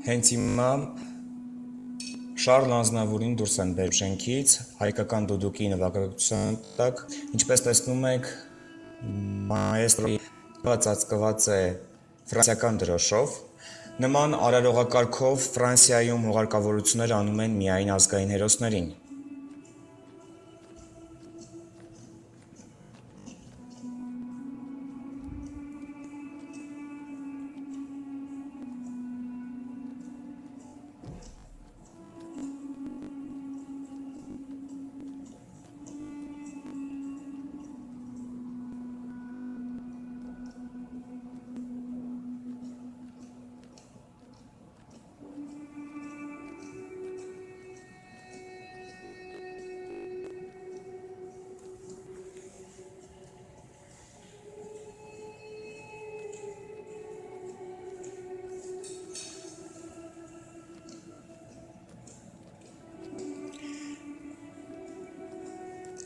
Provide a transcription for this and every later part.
Հենց հիմա Շարլ Անձնավուրին դուրս են բերում շենքից, հայկական դուդուկի նվագակցության տակ, ինչպես տեսնում եք, մայեստրոյի ծածկված է ֆրանսիական դրոշով։ Նման արարողակարգով Ֆրանսիայում հուղարկավորություններ անում են միայն ազգային հերոսներին։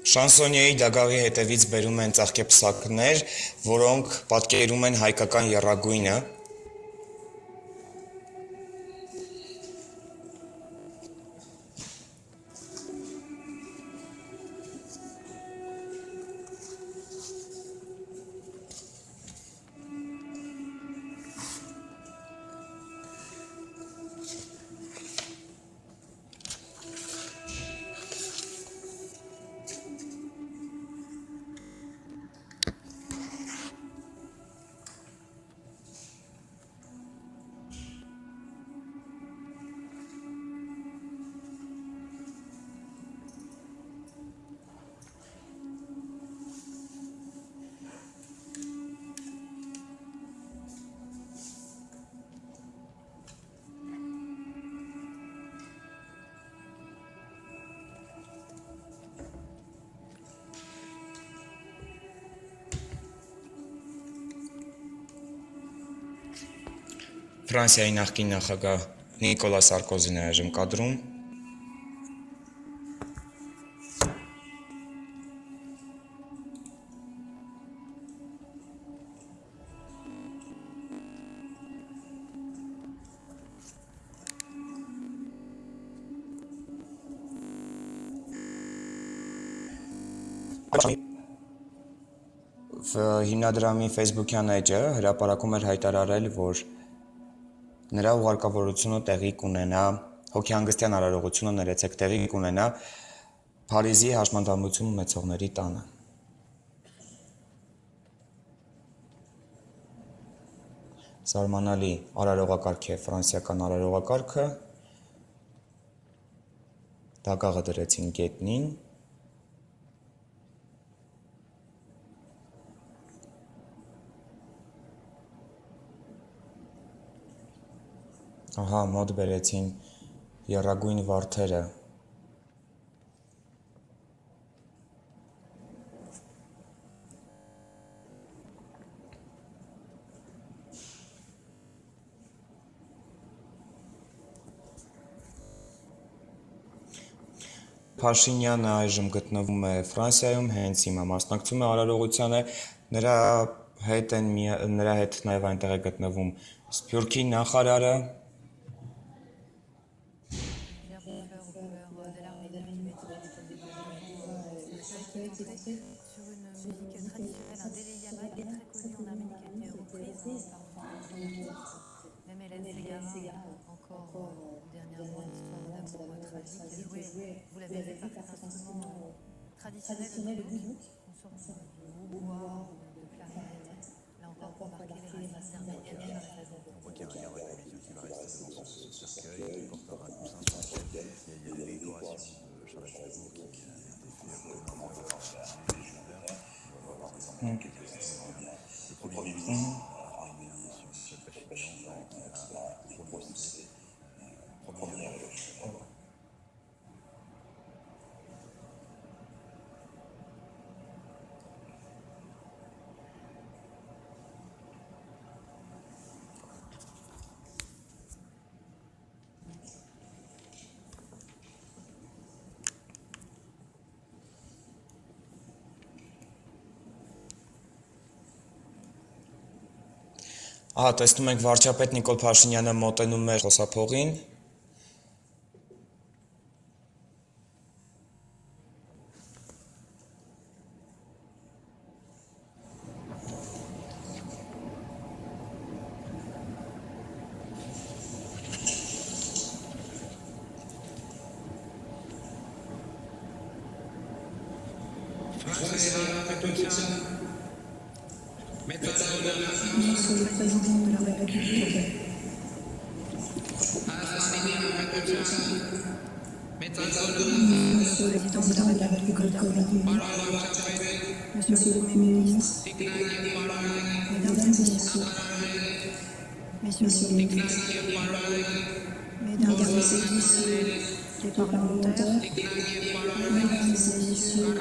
Շանսոնիեի դագաղի հետևից բերում են ծաղկեպսակներ, որոնք պատկերում են հայկական եռագույնը։ Ֆրանսիայի նախկին նախագահ Նիկոլա Սարկոզին է այժմ կադրում։ Հիմնադրամի Facebook-յան էջը հրապարակում էր հայտարարել, որ նրա ուղարկավորությունը տեղի կունենա, հոգեհանգստյան արարողությունը ներեցեք տեղի կունենա Փարիզի հաշմանդամություն ունեցողների տանը։ Զարմանալի արարողակարգ է ֆրանսիական արարողակարգը, դագաղը դրեցին գետնին։ Ահա, մոտ բերեցին եռագույն վարդերը։ Փաշինյանը այժմ գտնվում է Ֆրանսիայում, հենց հիմա մասնակցում է արարողությանը, նրա հետ նաև այնտեղ է գտնվում Սփյուռքի նախարարը։ Traditionnel de Dubuc, une sorte de bois, de clarinette. Là encore, pour marquer les racines intermédiaires. On voit qu'il y a un lien avec le milieu qui va rester devant ce cercueil, qui portera un coussin sur lequel il y a des décorations de Charles Aznavour qui a été fait en honneur de légendaire. On va voir le premier ministre arrivé sur Michel Pachinian qui a prononcé premier éloge. Ահա տեսնում ենք վարչապետ Նիկոլ Փաշինյանը մոտենում է խոսափողին։ Monsieur le Président de la République, Monsieur le Président de la République, Monsieur le Premier ministre, Mesdames et Messieurs, Messieurs les ministres, Mesdames et Messieurs les parlementaires, Mesdames et Messieurs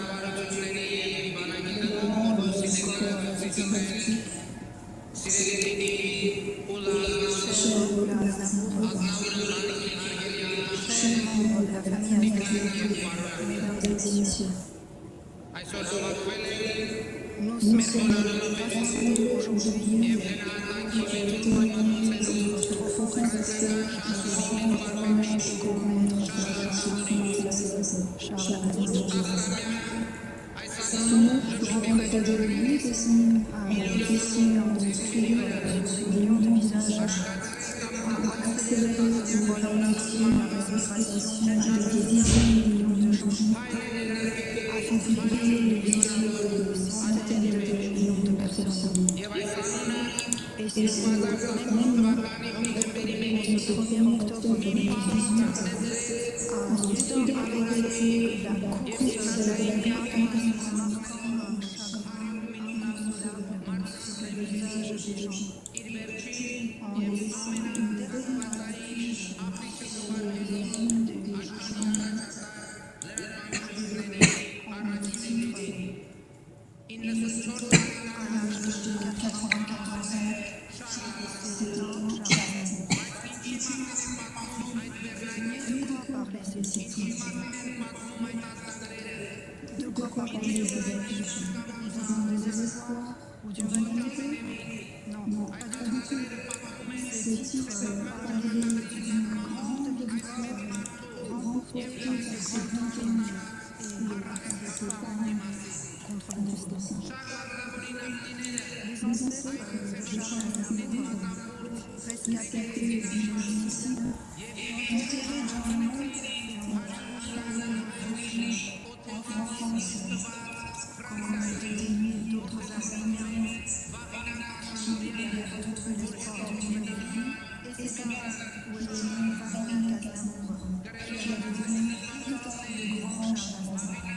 les membres du corps diplomatique, chers membres de la famille accueillie, Mesdames et Messieurs, nous sommes rassemblés aujourd'hui pour témoigner de notre profond respect et de rendre hommage au grand maître de la justice Charles Aznavour. Ce nom grand près de lui dessine un industrie sur des millions de visages, a accéléré ou ralenti la respiration de des dizaines de millions de gens, a fait vibrer les vies de centaines de millions de personnes. Et c'est ce même nom, en ce 1er octobre 2018, a soudain arrêté la course de la guerre sur le visage des gens, en laissant une dernière affiche sur les visages des gens, en titre, à l'âge de 94 ans, c'est un de quoi parler des habitudes, des espoirs ou d'une vanité? Non, pas du tout. Ces titres parlaient d'une grande victoire remportée par ses contenus et ses parents contre le destin. Les ancêtres de Charles Aznavour, rescapés du génocide, enterrés dans le monde en France, comme des milliers d'autres Arméniens qui avaient retrouvé l'espoir d'une nouvelle vie, et c'est ça où est né Farid Aznavour, qui a devenu plus tard le grand Charles Aznavour.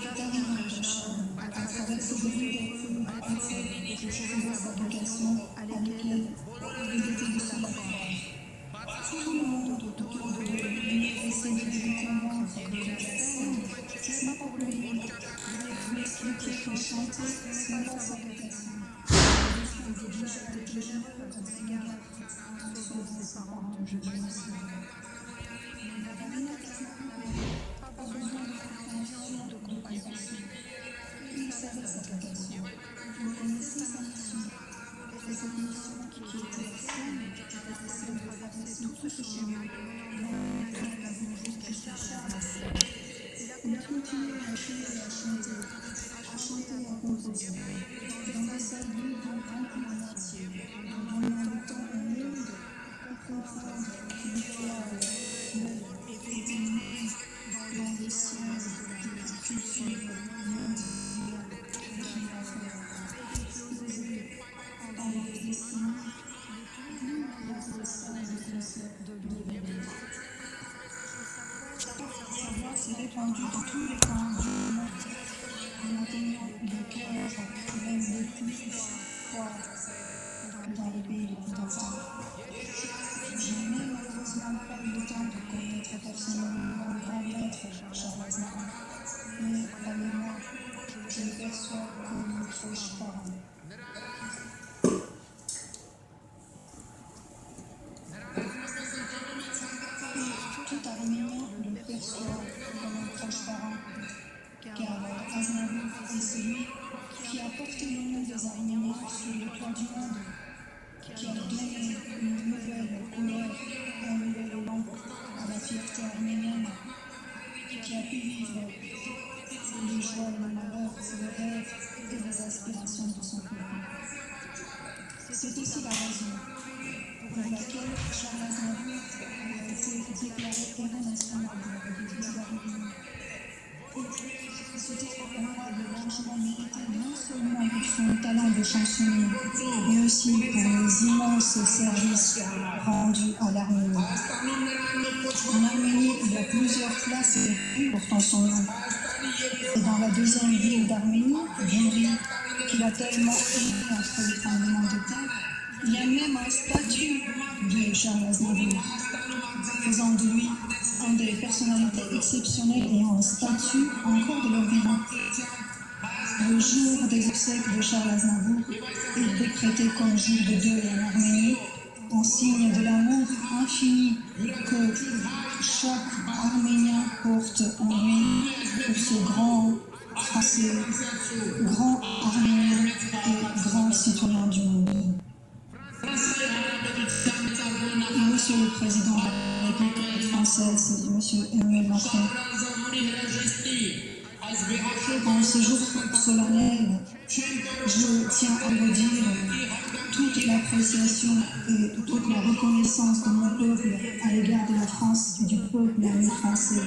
Davantage Charles a traversé des épreuves atroces et trouvé sa vocation à laquelle il était de la croix. Tout le monde autour de lui essayait de convaincre que la scène, c'est pas pour lui, il expliquait que chanter, ce n'est pas sa vocation. Il était déjà généreux à son égard, en sauvant ses parents de génocide. Mais Farid Aznavour n'avait pas besoin de compréhension, de compassion. Il savait sa vocation, il connaissait sa mission. Et c'est cette mission qui était la sienne, de traverser tout ce chemin, jusqu'à Charles. Il a continué à chanter, à composer, dans des salles d'une grande amitié, en inventant un monde confrontant l'histoire et féminine dans des cieux de discussion dans les décennies, l'une des essences de l'univers. Sa voix s'est répandue dans tous les camps du monde, en atteignant les cœurs même les plus froids dans les pays les plus tentants. Je n'ai malheureusement pas eu le temps de connaître personnellement le grand maître Charles Aznavour, mais croyez-moi, je le perçois comme une proche parent. Tout Arménien le perçoit comme un proche parent, car Aznavour est celui qui a porté le nom des Arméniens sur le pour laquelle Charles Aznavour a été déclaré héros national de la République d'Arménie. C'était un honorable largement mérité non seulement pour son talent de chansonnier, mais aussi pour les immenses services rendus à l'Arménie. En Arménie, il y a plusieurs places portant son nom. Et dans la deuxième ville d'Arménie, Gyumri, qu'il a tellement aimé entre les tremblements de terre, il y a même un statut de Charles Aznavour, faisant de lui une des personnalités exceptionnelles ayant un statut encore de leur vivant. Le jour des obsèques de Charles Aznavour est décrété comme jour de deuil en Arménie, en signe de l'amour infini que chaque Arménien porte en lui pour ce grand Français, grand Arménien et grand citoyen du monde. Monsieur le Président de la République française, Monsieur Emmanuel Macron, en ce jour solennel, je tiens à vous dire toute l'appréciation et toute la reconnaissance de mon peuple à l'égard de la France et du peuple ami français.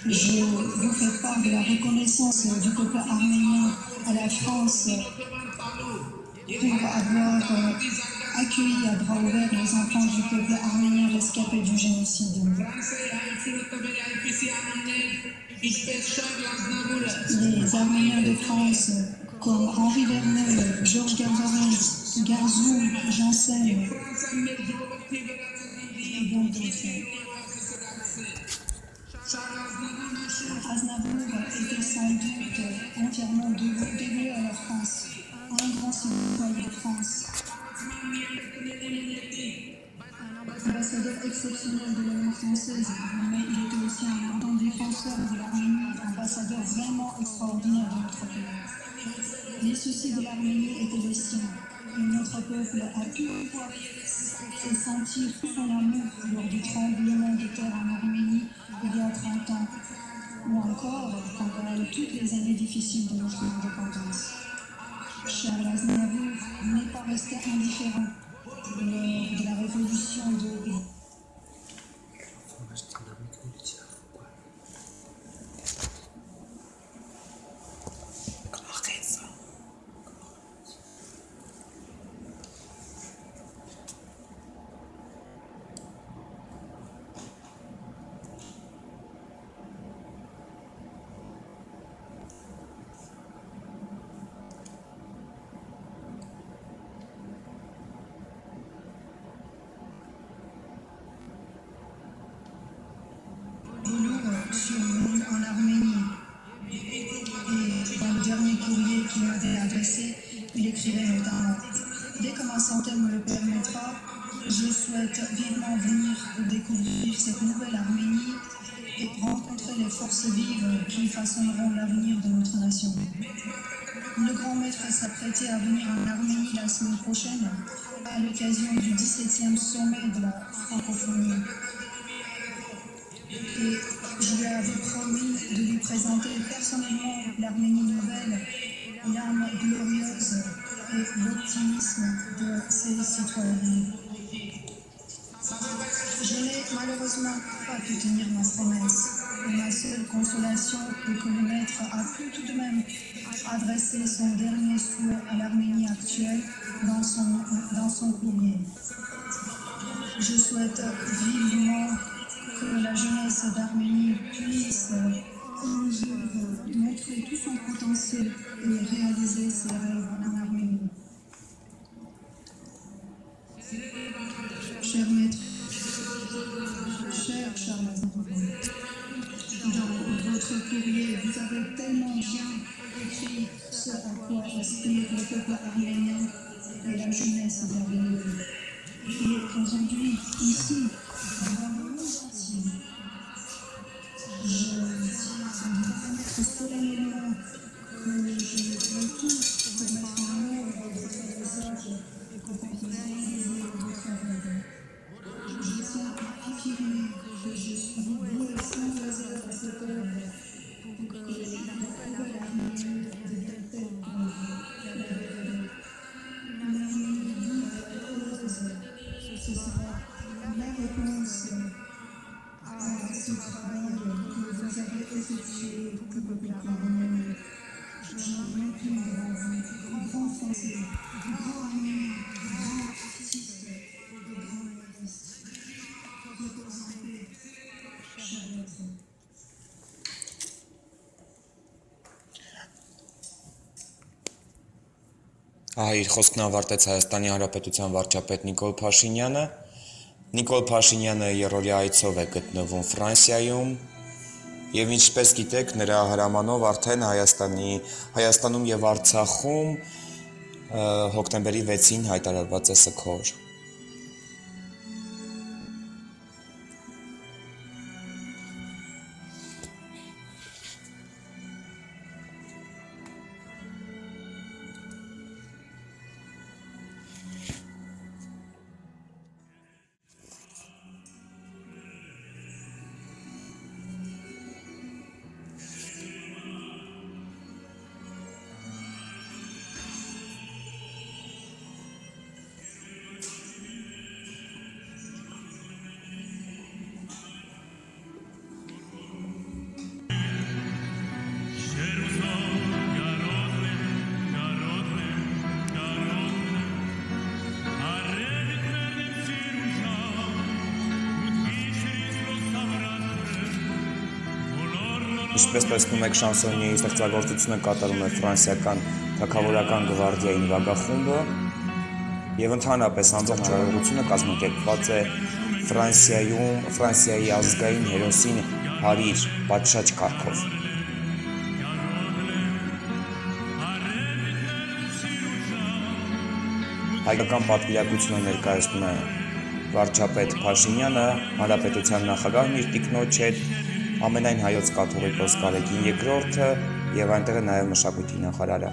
Je vous fais part de la reconnaissance du peuple arménien à la France pour avoir accueilli à bras ouverts les enfants du peuple arménien rescapés du génocide. Les Arméniens de France, comme Henri Verneuil, Georges Garvarez, Garzou, Janssen, et bon d'autres. Aznavour était sans doute entièrement dévoué à la France, un grand citoyen de France. Un ambassadeur exceptionnel de l'Union française, mais il était aussi un grand défenseur de l'Arménie, un ambassadeur vraiment extraordinaire de notre pays. Les soucis de l'Arménie étaient les siens, et notre peuple a pu voir et sentir son amour lors du tremblement de terre en Arménie il y a 30 ans, ou encore pendant toutes les années difficiles de notre indépendance. Charles Aznavour n'est pas resté indifférent lors de la révolution de... en Arménie. Et dans le dernier courrier qu'il m'avait adressé, il écrivait notamment « Dès que ma santé me le permettra, je souhaite vivement venir découvrir cette nouvelle Arménie et rencontrer les forces vives qui façonneront l'avenir de notre nation. » Le grand maître s'apprêtait à venir en Arménie la semaine prochaine à l'occasion du 17e sommet de la francophonie. Et je lui avais promis de lui présenter personnellement l'Arménie nouvelle, l'âme glorieuse et l'optimisme de ses citoyens. Je n'ai malheureusement pas pu tenir ma promesse. Et ma seule consolation est que le maître a pu tout de même adresser son dernier souhait à l'Arménie actuelle dans son courrier. Je souhaite vivement que la jeunesse d'Arménie puisse un jour montrer tout son potentiel et réaliser ses rêves en Arménie. Cher maître, cher Charles Aznavour, dans votre courrier, vous avez tellement bien écrit ce à quoi aspire le peuple arménien et la jeunesse d'Arménie. Et aujourd'hui, ici, dans le monde entier, je tiens à vous promettre solennellement que je ferai tout pour mettre en œuvre votre message et pour réaliser votre rêve. Je tiens à affirmer que je suis voué sans réserve à cette œuvre pour que la nouvelle Arménie devienne telle pour vous. Ահա իր խոսքն ավարտեց Հայաստանի Հանրապետության վարչապետ Նիկոլ Փաշինյանը։ Նիկոլ Փաշինյանը երրորդյա այցով է գտնվում Ֆրանսիայում, եւ ինչպես գիտեք, նրա հրամանով արդեն Հայաստանում եւ Արցախում հոկտեմբերի 6-ին հայտարարված է սգոր։ Ինչպես տեսնում եք, շանսոնիեի ստեղծագործությունը կատարում է ֆրանսիական թագավորական գվարդիայի նվագախումբը եւ ընդհանրապես ամբողջ արարողությունը կազմակերպված է Ֆրանսիայի ազգային հերոսին հարիր պատշաճ կարգով։ Հայկական պատվիրակությունը ներկայացնում է վարչապետ Փաշինյանը, հանրապետության նախագահն իր տիկնոջ հետ, ամենայն հայոց կաթողիկոս Գարեգին II-ը եւ այնտեղ է նաեւ մշակույթի նախարարը։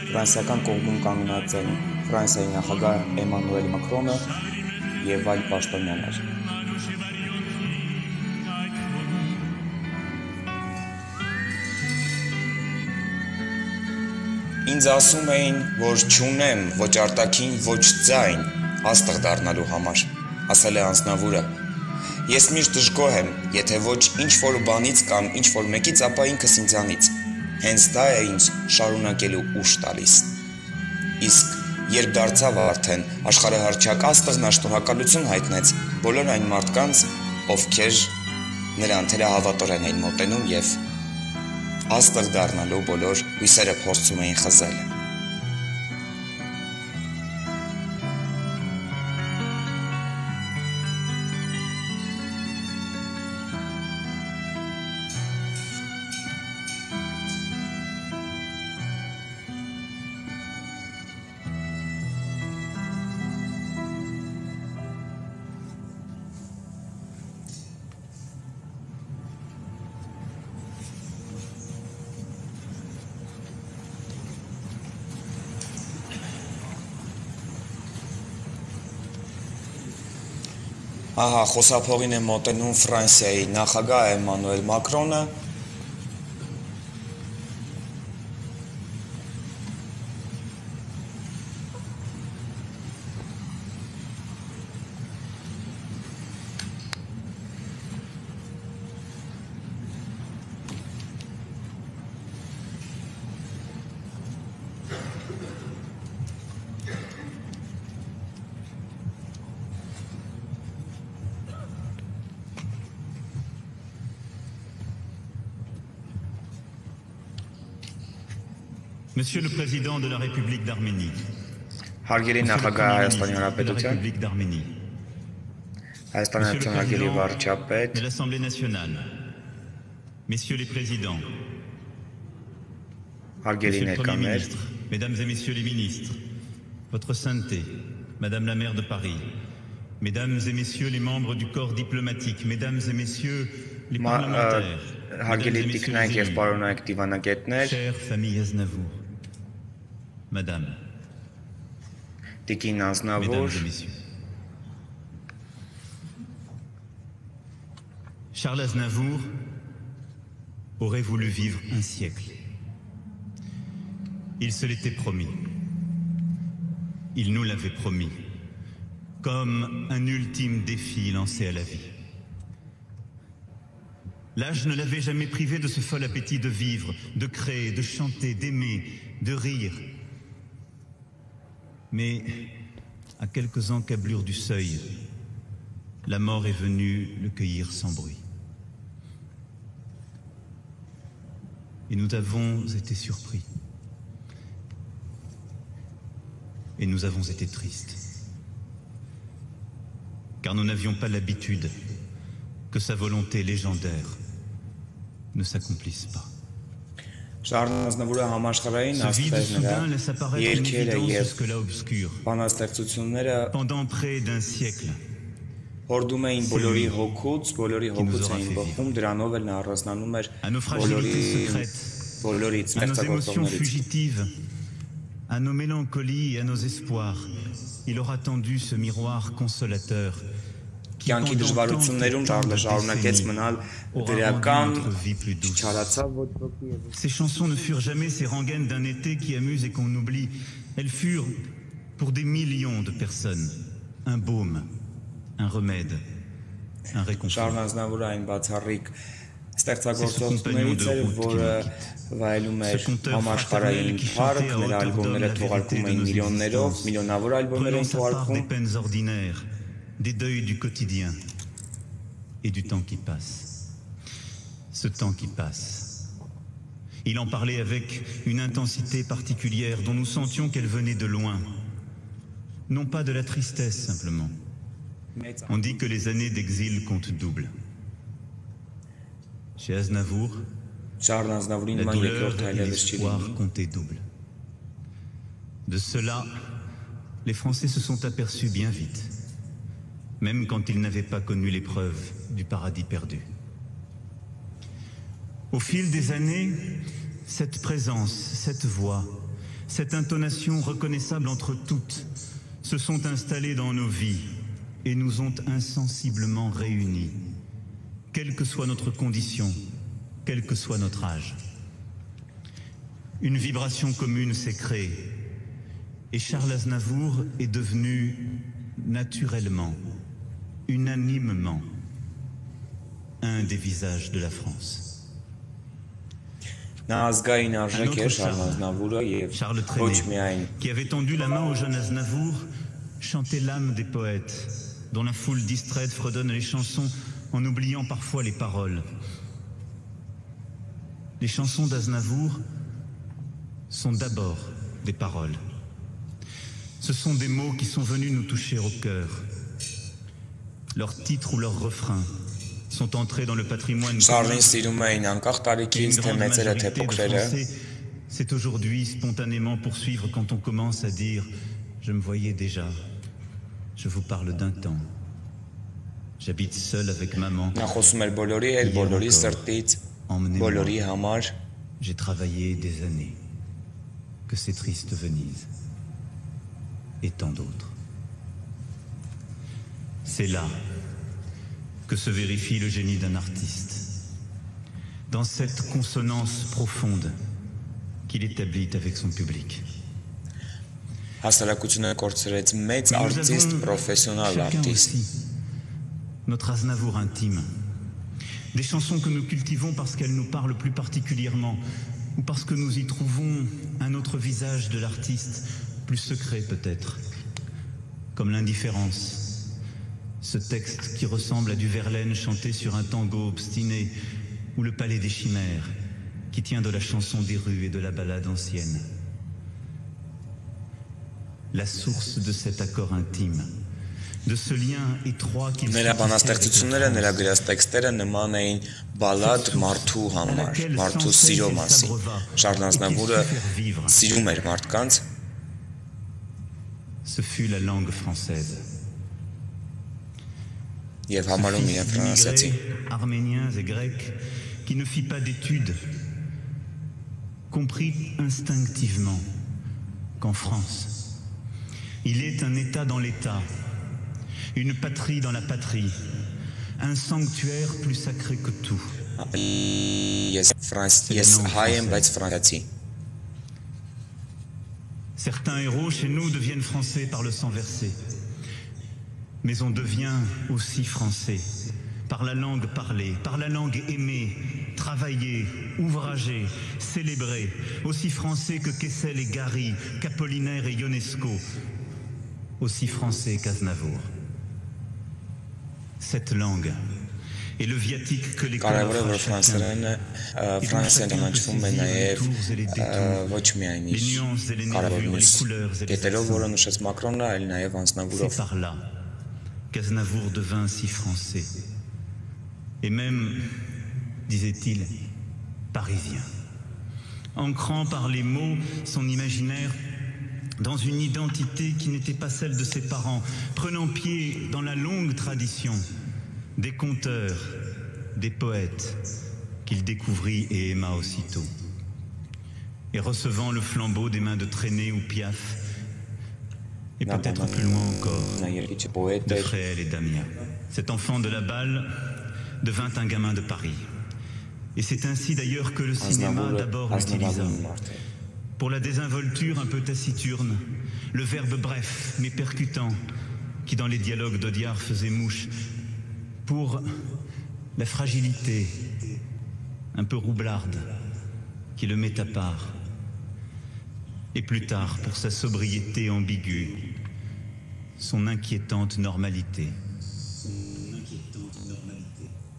Ֆրանսիական կողմում կանգնած են Ֆրանսիայի նախագահ Էմանուել Մակրոնը եւ այլ պաշտոնյաներ։ Ինձ ասում էին, որ չունեմ ոչ արտաքին, ոչ ձայն աստղ դառնալու համար, ասել է Անձնավուրը։ Ես միշտ դժգոհ եմ, եթե ոչ ինչ-որ բանից կամ ինչ-որ մեկից, ապա ինքս ինձանից։ Հենց դա է ինձ շարունակելու ուժ տալիս։ Իսկ երբ դարձավ արդեն աշխարհահռչակ աստղն, շնորհակալություն հայտնեց բոլոր այն մարդկանց, ովքեր նրան թերահավատորեն էին մոտենում եւ աստղ դառնալու բոլոր հույսերը փորձում էին խզել։ Ահա խոսափողին է մոտենում Ֆրանսիայի նախագահ Էմանուել Մակրոնը։ Monsieur le Président de la République d'Arménie, Հարգելի նախագահ Հայաստանի Հանրապետության, Հայաստանի Հանրապետության հարգելի վարչապետ, de l'Assemblée nationale, Messieurs les présidents, հարգելի Monsieur le Premier ներկաներ, ministre, Mesdames et Messieurs les ministres, Votre Sainteté, Madame la maire de Paris, Mesdames et Messieurs les membres du corps diplomatique, Mesdames et Messieurs les parlementaires, հարգելի Mesdames et Messieurs տիկնայք les եւ élus, պարոնայք դիվանագետներ, chère famille Aznavour, Madame, տիկին Mesdames Անձնավոր, et Messieurs. Charles Aznavour aurait voulu vivre un siècle. Il se l'était promis. Il nous l'avait promis, comme un ultime défi lancé à la vie. L'âge ne l'avait jamais privé de ce fol appétit de vivre, de créer, de chanter, d'aimer, de rire. Mais à quelques encablures du seuil, la mort est venue le cueillir sans bruit. Et nous avons été surpris. Et nous avons été tristes. Car nous n'avions pas l'habitude que sa volonté légendaire ne s'accomplisse pas. Շարլն Ազնավուրը համաշխարհային Ce vide աստղերն soudain laisse apparaître une երկերը évidence եւ jusque-là obscure. բանաստեղծությունները Pendant près d'un siècle, հորդում էին բոլորի հոգուց nous aura էին fait բխում, դրանով էլ նա առանձնանում էր à nos fragilités secrètes, բոլորի à nos émotions ստեղծագործողներից։ fugitives, à nos mélancolies et à nos espoirs, il aura tendu ce miroir consolateur qui, Կյանքի pendant դժվարություններում tant Շարլը de շարունակեց décennies, մնալ aura դրական, rendu notre vie plus douce. չարացավ ոչ ոքի եւ Ces chansons ne furent jamais ces rengaines d'un été qui amuse et qu'on oublie. Elles furent, pour des millions de personnes, un baume, un remède, un réconfort. Շարլն Ազնավուրը այն բացառիկ C'est ce ստեղծագործողներից compagnon էր, de route որը qui nous վայելում էր Ce conteur համաշխարհային fraternel qui փառք, chantait à նրա hauteur ալբոմները d'homme la թողարկում vérité էին de nos միլիոններով, existences, միլիոնավոր ալբոմներ prenant էին sa part des թողարկում։ peines ordinaires, des deuils du quotidien et du temps qui passe. Ce temps qui passe. Il en parlait avec une intensité particulière dont nous sentions qu'elle venait de loin. Non pas de la tristesse simplement. On dit que les années d'exil comptent double. Chez Aznavour, Շարլն Ազնավուրի la նման douleur երկրորդ et այլևս չի l'espoir լինի։ comptaient double. De cela, les Français se sont aperçus bien vite, même quand ils n'avaient pas connu l'épreuve du paradis perdu. Au fil des années, cette présence, cette voix, cette intonation reconnaissable entre toutes se sont installées dans nos vies et nous ont insensiblement réunis, quelle que soit notre condition, quel que soit notre âge. Une vibration commune s'est créée et Charles Aznavour est devenu naturellement, unanimement, un des visages de la France. Նա ազգային Un արժեք autre էր Շարլն Charles, Ազնավուրը եւ Charles ոչ Trenet, միայն qui avait tendu la main au jeune Aznavour, chantait l'âme des poètes, dont la foule distraite fredonne les chansons en oubliant parfois les paroles. Les chansons d'Aznavour sont d'abord des paroles. Ce sont des mots qui sont venus nous toucher au cœur. Leurs titres ou leurs refrains sont entrés dans le patrimoine Շարլին սիրում էին անկախ et une տարիքից թե grande մեծերը թե majorité de փոքրերը։ Français sait aujourd'hui spontanément poursuivre quand on commence à dire « Je me voyais déjà, je vous parle d'un temps, j'habite seul avec maman, Նա խոսում էր բոլորի հետ, բոլորի սրտից, emmenez-moi, բոլորի համար։ j'ai travaillé des années, que c'est triste Venise, et tant d'autres. » C'est là que se vérifie le génie d'un artiste, dans cette consonance profonde qu'il établit avec son public. Հասարակությունը կորցրեց մեծ Mais nous արտիստ, avons պրոֆեսիոնալ chacun արտիստ։ aussi notre Aznavour intime. Des chansons que nous cultivons parce qu'elles nous parlent plus particulièrement ou parce que nous y trouvons un autre visage de l'artiste, plus secret peut-être, comme l'indifférence. Ce texte qui ressemble à du Verlaine chanté sur un tango obstiné ou le palais des chimères qui tient de la chanson des rues et de la ballade ancienne. La source de cet accord intime, de ce lien étroit qu'il Նրա suscitait բանաստեղծությունները, avec la նրա France. գրած տեքստերը նման էին բալադ մարդու համար, մարդու սիրո մասին։ Շարլն Ազնավուրը սիրում էր մարդկանց, Ce fut la langue française. եւ Ce համարում fils իրեն ֆրանսիացի։ d'immigrés arméniens et grecs qui ne fit pas d'études, comprit instinctivement qu'en France, il est un État dans l'État, une patrie dans la patrie, un sanctuaire plus sacré que tout. Ես հայ եմ, բայց ֆրանսիացի։ Certains héros chez nous deviennent français par le sang versé. Mais on devient aussi français par la langue parlée, par la langue aimée, travaillée, ouvragée, célébrée, aussi français que Kessel et Gary, qu'Apollinaire et Ionesco, aussi français qu'Aznavour. Cette langue est le viatique que les Կարևորը որ chacun, ֆրանսերեն Ֆրանսիան ճանաչվում է նաև ոչ միայն իր կարևոր մյուս կետերով, որը նշեց Մակրոնը, այլ նաև c'est անձնավորով։ par là qu'Aznavour devint si français, et même, disait-il, parisien, ancrant par les mots son imaginaire dans une identité qui n'était pas celle de ses parents, prenant pied dans la longue tradition des conteurs, des poètes qu'il découvrit et aima aussitôt, et recevant le flambeau des mains de Trenet ou Piaf, et peut-être plus loin encore, de Fréhel et Damien. Cet enfant de la balle devint un gamin de Paris. Et c'est ainsi d'ailleurs que le cinéma d'abord l'utilisa. Pour la désinvolture un peu taciturne, le verbe bref mais percutant, qui dans les dialogues d'Audiard faisait mouche, pour la fragilité un peu roublarde qui le met à part, et plus tard pour sa sobriété ambiguë, son inquiétante normalité.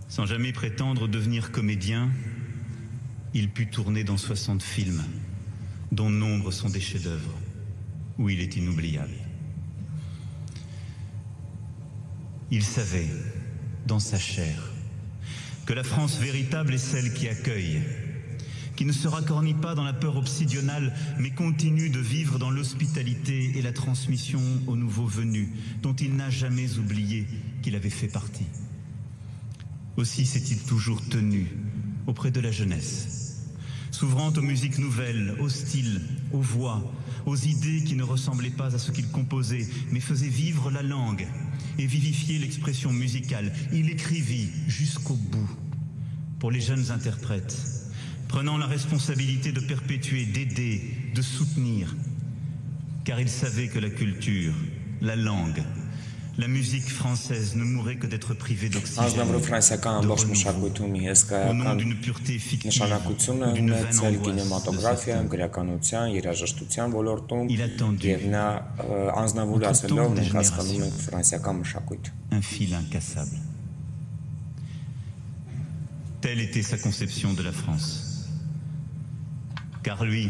Sans jamais prétendre devenir comédien, il put tourner dans 60 films, dont nombre sont des chefs-d'œuvre, où il est inoubliable. Il savait, dans sa chair, que la France véritable est celle qui accueille, qui ne se racornit pas dans la peur obsidionale, mais continue de vivre dans l'hospitalité et la transmission aux nouveaux venus, dont il n'a jamais oublié qu'il avait fait partie. Aussi s'est-il toujours tenu auprès de la jeunesse, s'ouvrant aux musiques nouvelles, aux styles, aux voix, aux idées qui ne ressemblaient pas à ce qu'il composait, mais faisaient vivre la langue et vivifier l'expression musicale. Il écrivit jusqu'au bout pour les jeunes interprètes, prenant la responsabilité de perpétuer, d'aider, de soutenir, car il savait que la culture, la langue, la musique française ne mourrait que d'être privée d'oxygène, au nom d'une pureté fictive, d'une vaine angoisse Il attendit, entre tant de générations, un fil incassable. Telle était sa conception de la France. Car lui,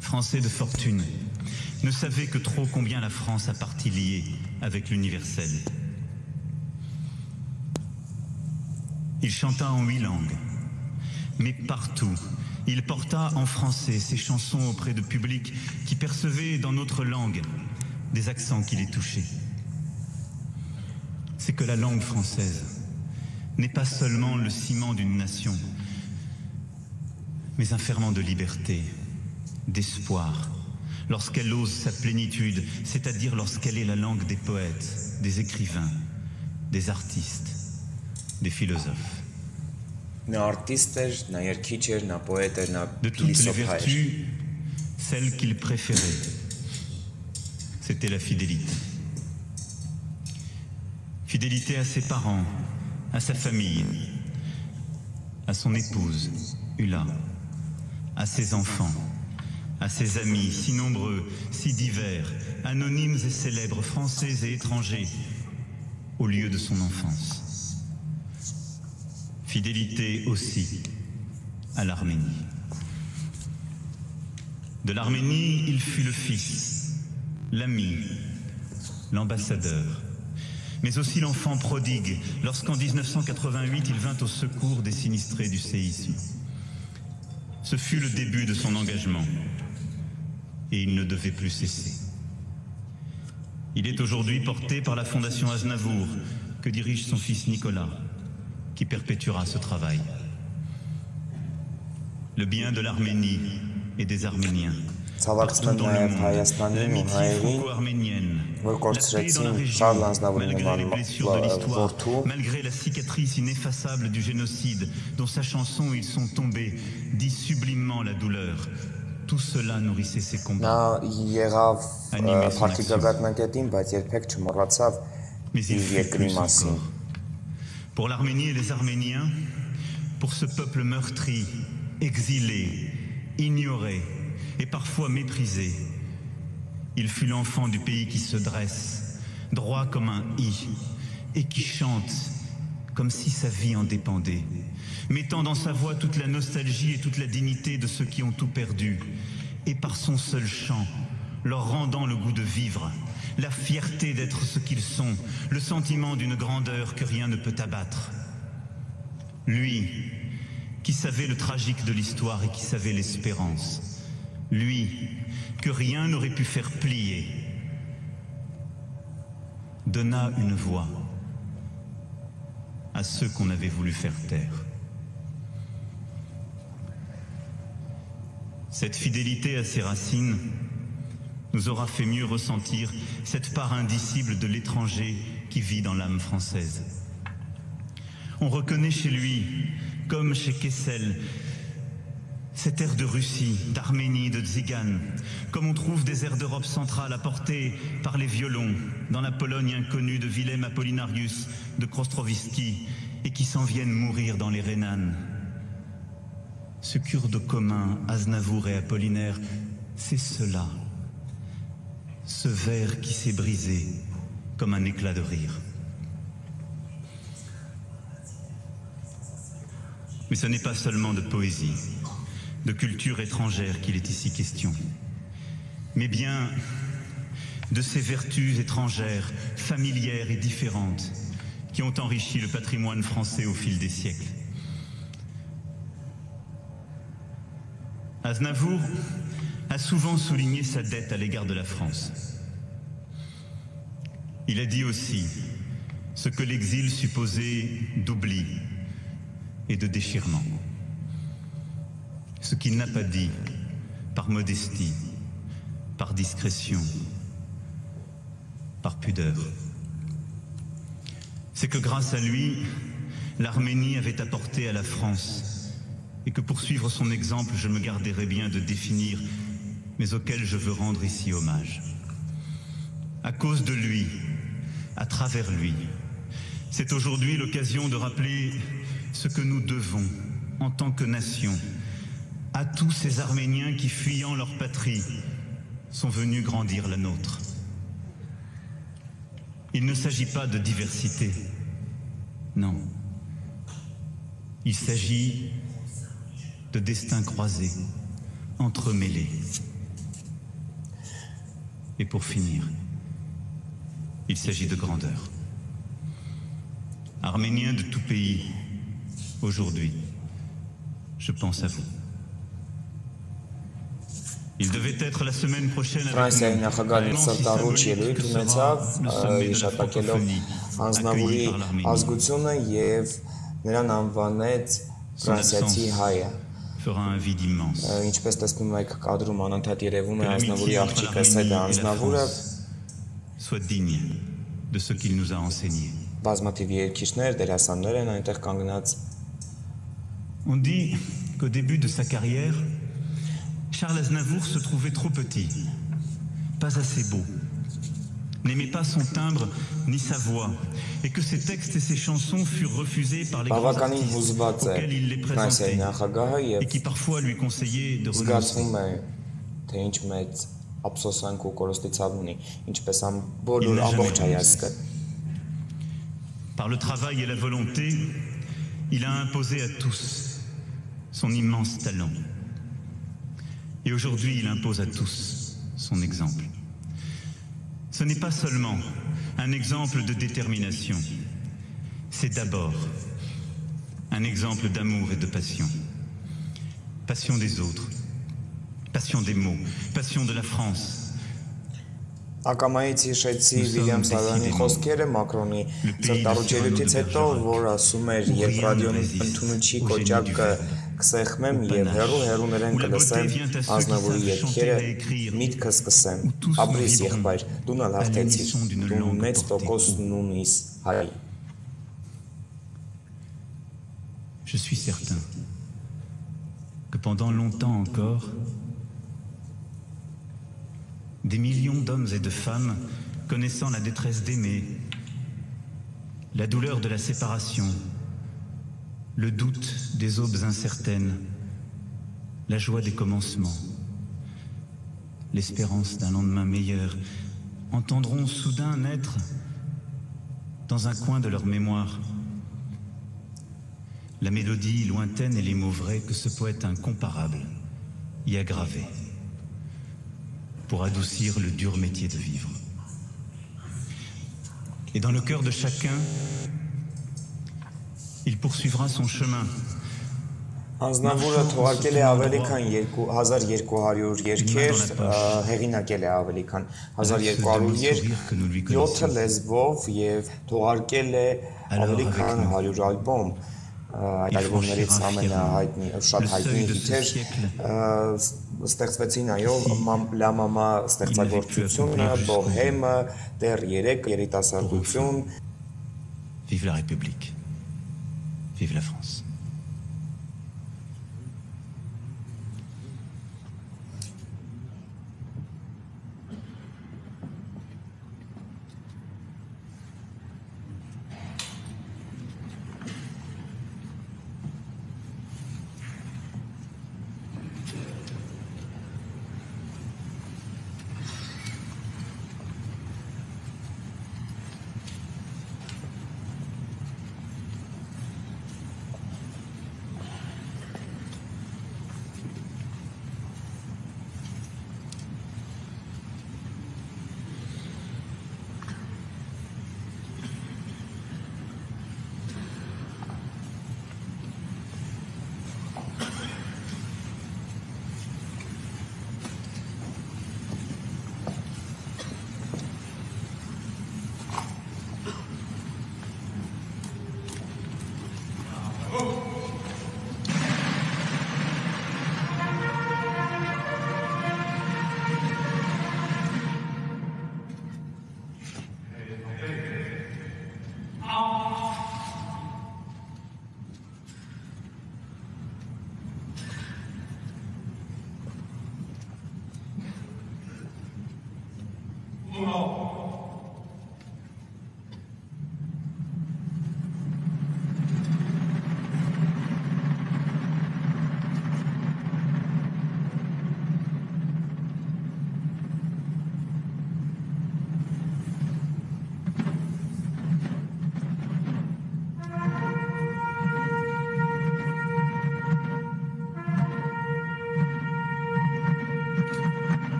Français de fortune, ne savait que trop combien la France a partie liée avec l'universel. Il chanta en 8 langues, mais partout, il porta en français ses chansons auprès de publics qui percevaient dans notre langue des accents qui les touchaient. C'est que la langue française n'est pas seulement le ciment d'une nation, mais un ferment de liberté, d'espoir, lorsqu'elle ose sa plénitude, c'est-à-dire lorsqu'elle est la langue des poètes, des écrivains, des artistes, des philosophes. De toutes les vertus, celle qu'il préférait, c'était la fidélité. Fidélité à ses parents, à sa famille, à son épouse, Ulla, à ses enfants, à ses amis, si nombreux, si divers, anonymes et célèbres, français et étrangers, au lieu de son enfance. Fidélité aussi à l'Arménie. De l'Arménie, il fut le fils, l'ami, l'ambassadeur, mais aussi l'enfant prodigue, lorsqu'en 1988, il vint au secours des sinistrés du séisme. Ce fut le début de son engagement, et il ne devait plus cesser. Il est aujourd'hui porté par la Fondation Aznavour, que dirige son fils Nicolas, qui perpétuera ce travail. Le bien de l'Arménie et des Arméniens, partout dans le monde, l'amitié franco-arménienne, la paix dans la région, malgré les blessures de l'histoire, malgré la cicatrice ineffaçable du génocide, dont sa chanson « Ils sont tombés » dit sublimement la douleur. Tout cela nourrissait ses combats. Animait son action. Mais il fut plus encore. Pour l'Arménie et les Arméniens, pour ce peuple meurtri, exilé, ignoré et parfois méprisé, il fut l'enfant du pays qui se dresse, droit comme un i, et qui chante comme si sa vie en dépendait, mettant dans sa voix toute la nostalgie et toute la dignité de ceux qui ont tout perdu, et par son seul chant, leur rendant le goût de vivre, la fierté d'être ce qu'ils sont, le sentiment d'une grandeur que rien ne peut abattre. Lui, qui savait le tragique de l'histoire et qui savait l'espérance. Lui, que rien n'aurait pu faire plier, donna une voix à ceux qu'on avait voulu faire taire. Cette fidélité à ses racines nous aura fait mieux ressentir cette part indicible de l'étranger qui vit dans l'âme française. On reconnaît chez lui, comme chez Kessel, cet air de Russie, d'Arménie, de Tzigane, comme on trouve des airs d'Europe centrale apportés par les violons dans la Pologne inconnue de Willem Apollinarius, de Krostrovski, et qui s'en viennent mourir dans les Rhénanes. Ce kurde commun, Aznavour et Apollinaire, c'est cela, ce verre qui s'est brisé comme un éclat de rire. Mais ce n'est pas seulement de poésie, de culture étrangère qu'il est ici question, mais bien de ces vertus étrangères, familières et différentes qui ont enrichi le patrimoine français au fil des siècles. Aznavour a souvent souligné sa dette à l'égard de la France. Il a dit aussi ce que l'exil supposait d'oubli et de déchirement. Ce qu'il n'a pas dit par modestie, par discrétion, par pudeur. C'est que grâce à lui, l'Arménie avait apporté à la France, et que pour suivre son exemple, je me garderai bien de définir, mais auquel je veux rendre ici hommage. À cause de lui, à travers lui, c'est aujourd'hui l'occasion de rappeler ce que nous devons, en tant que nation, à tous ces Arméniens qui, fuyant leur patrie, sont venus grandir la nôtre. Il ne s'agit pas de diversité, non. Il s'agit de destins croisés, entremêlés. Et pour finir, il s'agit de grandeur. Arméniens de tout pays, aujourd'hui, je pense à vous. Il devait être la semaine prochaine Ֆրանսիայի նախագահի սրտառուչ ելույթ ունեցավ հիշատակելով Ազնավուրի ազգությունը եւ նրան անվանեց ֆրանսիացի հայը։ Ինչպես տեսնում եք կադրում անընդհատ երևում է Ազնավուրի աղջիկը Սեդա Ազնավուրը soit digne de ce qu'il nous a enseigné. Բազմաթիվ երգիչներ, դերասաններ են այնտեղ կանգնած։ On dit qu'au début de sa carrière, Charles Aznavour se trouvait trop petit, pas assez beau, n'aimait pas son timbre ni sa voix, et que ses textes et ses chansons furent refusés par les grands artistes auxquels il les présentait, et qui parfois lui conseillaient de renoncer. Par le travail et la volonté, il a imposé à tous son immense talent. Et aujourd'hui, il impose à tous son exemple. Ce n'est pas seulement un exemple de détermination, c'est d'abord un exemple d'amour et de passion. Passion des autres, passion des mots, passion de la France. Ակամայից հիշեցի Վիլյամ Սարյանի խոսքերը Մակրոնի սրտառուչելուց հետո, որ ասում էր, երբ ռադիոնում ընդունիչի կոճակը կսեղմեմ եւ հերուներեն կլսեմ Ազնավուրի երգերը, միտքս կսեմ, ապրիս եղբայր, դու նա հաղթեցիր, դու մեծ տոկոսն ունիս հայ։ Je suis certain que pendant longtemps encore, des millions d'hommes et de femmes connaissant la détresse d'aimer, la douleur de la séparation, le doute des aubes incertaines, la joie des commencements, l'espérance d'un lendemain meilleur, entendront soudain naître dans un coin de leur mémoire la mélodie lointaine et les mots vrais que ce poète incomparable y a gravés pour adoucir le dur métier de vivre. Et dans le cœur de chacun, il poursuivra son chemin. Անձնավորը թողարկել է ավելի քան 1200 երգեր, հեղինակել է ավելի քան 1200 երգ, 7 լեզվով եւ թողարկել է ավելի քան 100 ալբոմ։ Այդ ալբոմներից ամենահայտնի, շատ հայտնի հիթեր ստեղծվեցին այո Լա մամա ստեղծագործությունը, Բոհեմը, Դեռ 3 երիտասարդություն։ Vive la République. Vive la France.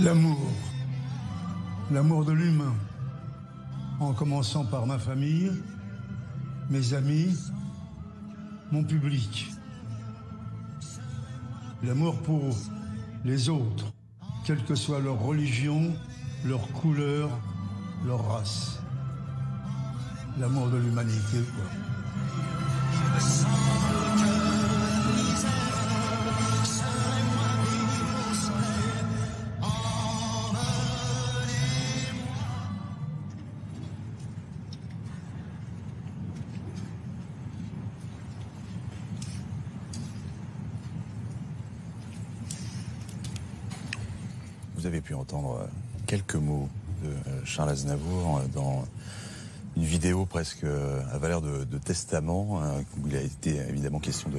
L'amour. L'amour de l'humain. En commençant par ma famille, mes amis, mon public. L'amour pour les autres, quelle que soit leur religion, leur couleur, leur race. L'amour de l'humanité, quoi. Vous avez pu entendre quelques mots de Charles Aznavour dans une vidéo presque à valeur de testament, où il a été évidemment question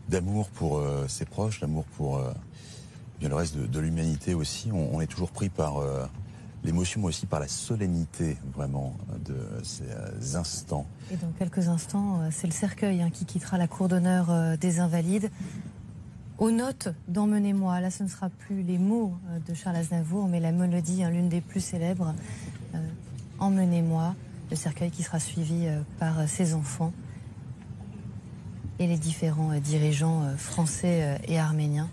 d'amour pour ses proches, d'amour pour bien le reste de l'humanité aussi. On est toujours pris par l'émotion, mais aussi par la solennité vraiment de ces instants. Et dans quelques instants, c'est le cercueil qui quittera la cour d'honneur des Invalides. Aux notes d'Emmenez-moi, là ce ne sera plus les mots de Charles Aznavour, mais la mélodie, l'une des plus célèbres, Emmenez-moi, le cercueil qui sera suivi par ses enfants et les différents dirigeants français et arméniens,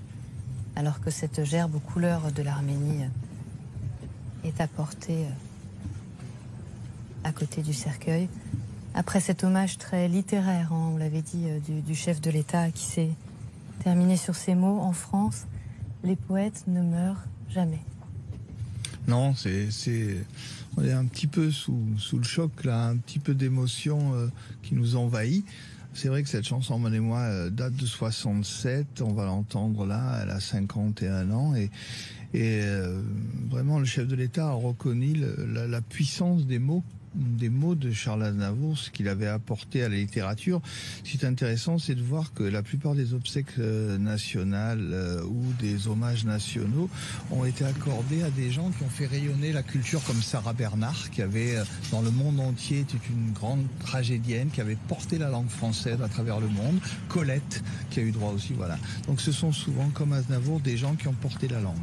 alors que cette gerbe aux couleurs de l'Arménie est apportée à côté du cercueil. Après cet hommage très littéraire, on l'avait dit, du chef de l'État qui s'est terminé sur ces mots: en France, les poètes ne meurent jamais. Non, on est un petit peu sous le choc, là, un petit peu d'émotion qui nous envahit. C'est vrai que cette chanson Emmenez-moi date de 67, on va l'entendre là, elle a 51 ans et vraiment le chef de l'État a reconnu la puissance des mots de Charles Aznavour, ce qu'il avait apporté à la littérature. Ce qui est intéressant, c'est de voir que la plupart des obsèques nationales ou des hommages nationaux ont été accordés à des gens qui ont fait rayonner la culture, comme Sarah Bernhardt, qui avait, dans le monde entier, était une grande tragédienne, qui avait porté la langue française à travers le monde. Colette, qui a eu droit aussi, voilà. Donc ce sont souvent, comme Aznavour, des gens qui ont porté la langue.